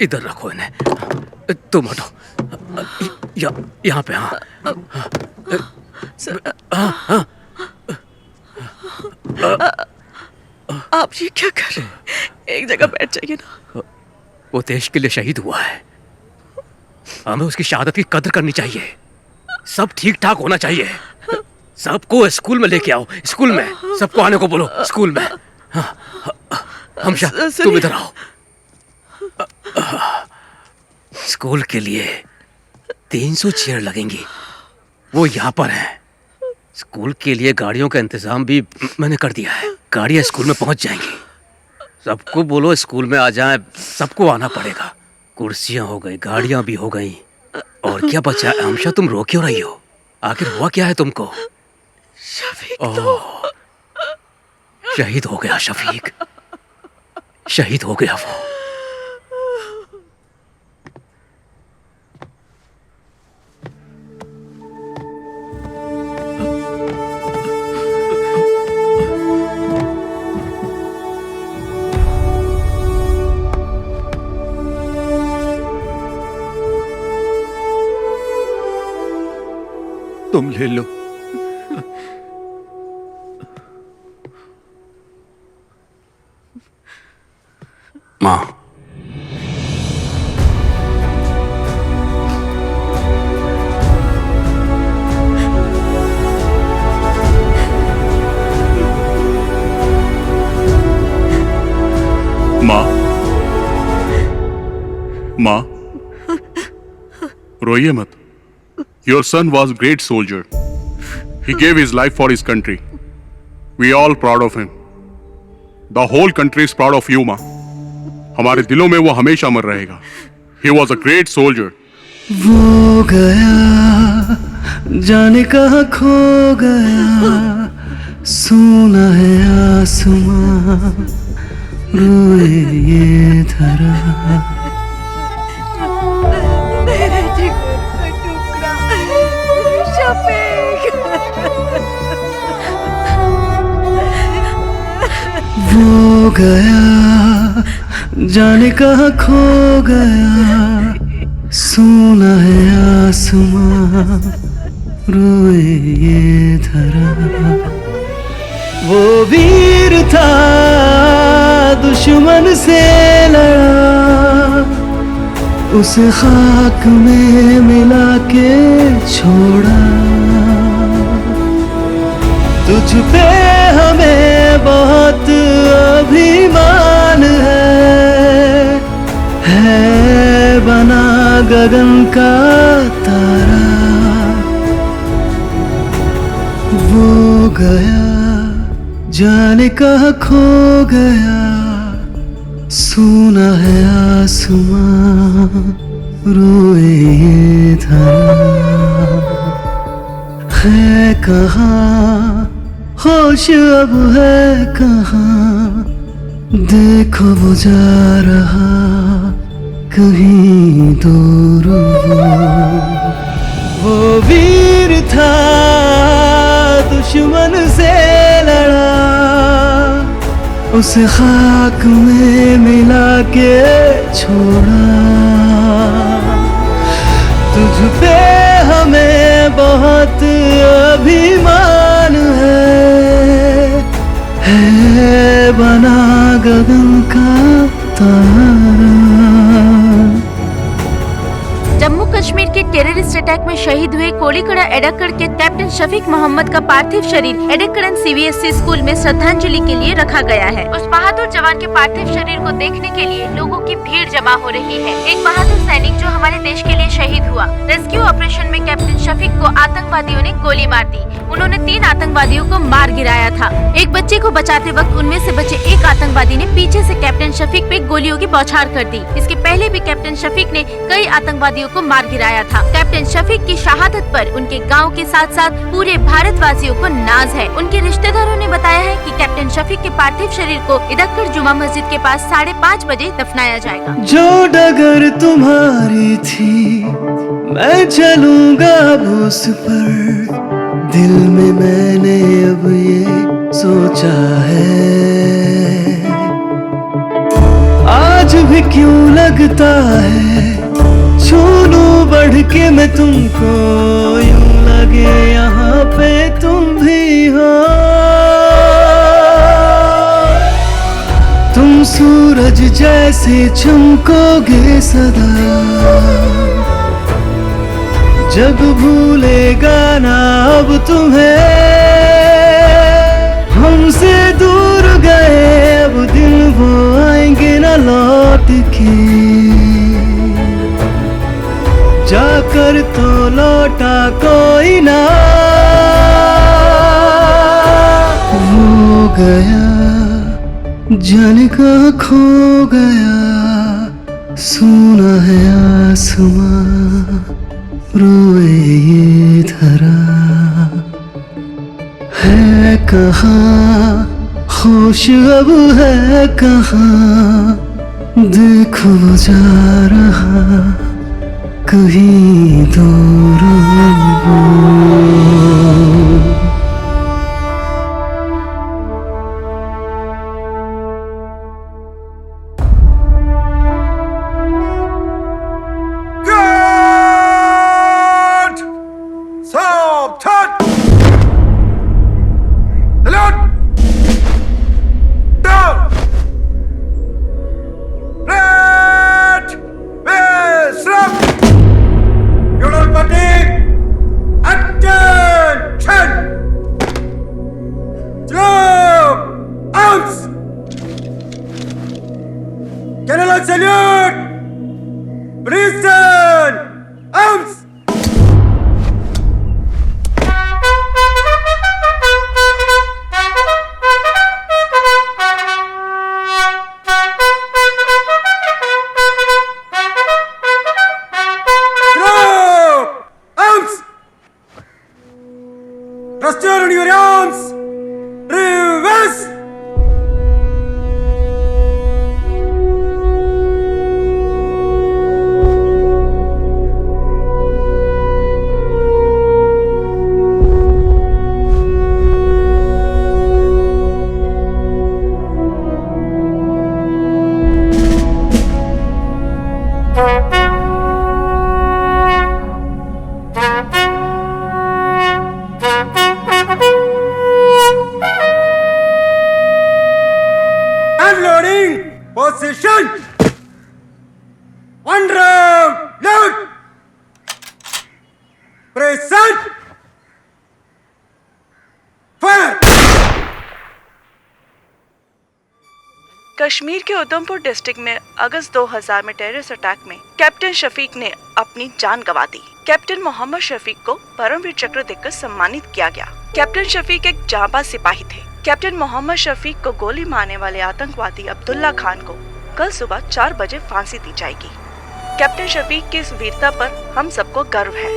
इधर रखो इन्हें। तुम हटो। यहाँ पे। हाँ हाँ। आप ये क्या कर रहे हैं? एक जगह बैठ जाइए ना। वो देश के लिए शहीद हुआ है, हमें उसकी शहादत की कदर करनी चाहिए। सब ठीक ठाक होना चाहिए। सबको स्कूल में लेके आओ। स्कूल में सबको आने को बोलो। स्कूल में। हमशा तुम इधर आओ। स्कूल के लिए 300 चेयर लगेंगी, वो यहाँ पर है। स्कूल के लिए गाड़ियों का इंतजाम भी मैंने कर दिया है। गाड़ियाँ स्कूल में पहुँच जाएंगी। सबको बोलो स्कूल में आ जाएं। सबको आना पड़ेगा। कुर्सियाँ हो गई, गाड़ियाँ भी हो गई, और क्या बचा? हमशा तुम रो क्यों रही हो? आखिर हुआ क्या है तुमको? शफीक शहीद हो गया। शफीक शहीद हो गया वो। तुम ले लो। माँ, माँ, रोइए मत। Your son was a great soldier. He gave his life for his country. We are all proud of him. The whole country is proud of you, माँ। हमारे दिलों में वो हमेशा अमर रहेगा। He was a great soldier. वो गया जाने कहाँ खो गया, सुना है आसमां रोए ये धरा। मेरे जिगर का टुकड़ा शफीक। वो गया जाने कहाँ खो गया, सुना है आसमां रोए ये धरा। वो वीर था दुश्मन से लड़ा, उसे खाक में मिला के छोड़ा। तुझ पे हमें बहुत अभिमान है बना गगन का तारा। वो गया जाने कहाँ खो गया, सुना है आसमां रोए ये धरा। है कहाँ होश अब है कहाँ, देखो वो जा रहा कहीं दूर। वो वीर था दुश्मन से लड़ा, उसे खाक में मिला के छोड़ा। तुझ पे हमें बहुत अभिमान है बना गगन का तारा। जम्मू कश्मीर के टेररिस्ट अटैक में शहीद हुए कोलीकड़ा एडक्कड़ के कैप्टन शफीक मोहम्मद का पार्थिव शरीर एडक्कड़न CBSE स्कूल में श्रद्धांजलि के लिए रखा गया है। उस बहादुर जवान के पार्थिव शरीर को देखने के लिए लोगों की भीड़ जमा हो रही है। एक बहादुर सैनिक जो हमारे देश के लिए शहीद हुआ। रेस्क्यू ऑपरेशन में कैप्टन शफीक को आतंकवादियों ने गोली मार दी। उन्होंने 3 आतंकवादियों को मार गिराया था। एक बच्चे को बचाते वक्त उनमें से बचे एक आतंकवादी ने पीछे से कैप्टन शफीक पे गोलियों की बौछार कर दी। इसके पहले भी कैप्टन शफीक ने कई आतंकवादियों को मार गिराया था। कैप्टन शफीक की शहादत पर उनके गांव के साथ साथ पूरे भारतवासियों को नाज है। उनके रिश्तेदारों ने बताया है कि कैप्टन शफीक के पार्थिव शरीर को इदक्कड़ जुमा मस्जिद के पास 5:30 बजे दफनाया जाएगा। जो डगर तुम्हारी थी मैं चलूंगा अब उस पर, दिल में मैंने अब ये सोचा है। आज भी क्यों लगता है छू लूं बढ़ के मैं तुमको, यूं लगे यहाँ पे तुम भी हो। तुम सूरज जैसे चमकोगे सदा, जग भूलेगा ना अब तुम्हें। हमसे दूर गए अब दिन वो आएंगे ना लौट के, जाकर तो लौटा कोई ना। वो गया जाने का खो गया, सुना है आसमां रोए ये धरा। है कहाँ होश अब है कहाँ, देखो जा रहा कहीं दूर वो। कश्मीर के उधमपुर डिस्ट्रिक्ट में अगस्त 2000 में टेररिस्ट अटैक में कैप्टन शफीक ने अपनी जान गंवा दी। कैप्टन मोहम्मद शफीक को परमवीर चक्र देकर सम्मानित किया गया। कैप्टन शफीक एक जांबाज सिपाही थे। कैप्टन मोहम्मद शफीक को गोली मारने वाले आतंकवादी अब्दुल्ला खान को कल सुबह 4 बजे फांसी दी जाएगी। कैप्टन शफीक की इस वीरता पर हम सबको गर्व है।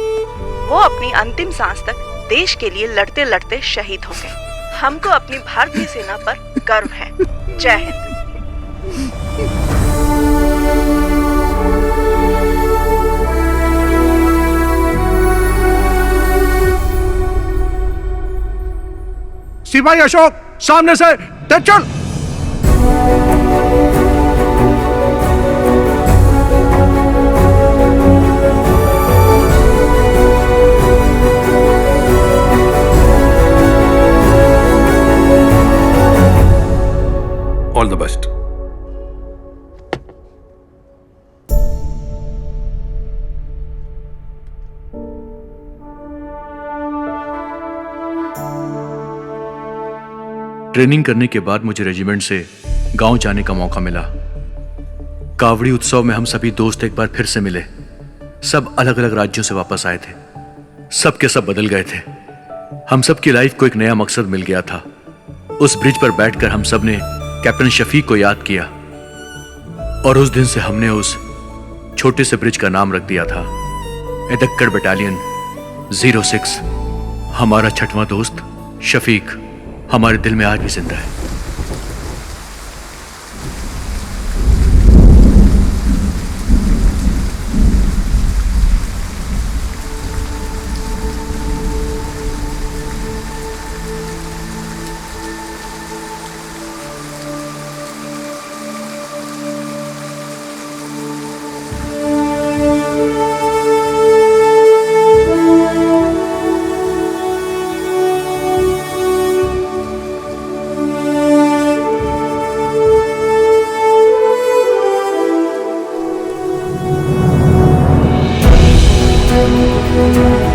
वो अपनी अंतिम सांस तक देश के लिए लड़ते लड़ते शहीद हो गए। हमको अपनी भारतीय सेना पर गर्व है। जय हिंद। सिपाही अशोक सामने से तेज चल। All the best. ट्रेनिंग करने के बाद मुझे रेजिमेंट से गांव जाने का मौका मिला। कावड़ी उत्सव में हम सभी दोस्त एक बार फिर से मिले। सब अलग अलग राज्यों से वापस आए थे। सब के सब बदल गए थे। हम सब की लाइफ को एक नया मकसद मिल गया था। उस ब्रिज पर बैठकर हम सब ने कैप्टन शफीक को याद किया और उस दिन से हमने उस छोटे से ब्रिज का नाम रख दिया था एदक्कड़ बटालियन 06। हमारा छठवां दोस्त शफीक हमारे दिल में आज भी जिंदा है। Thank you.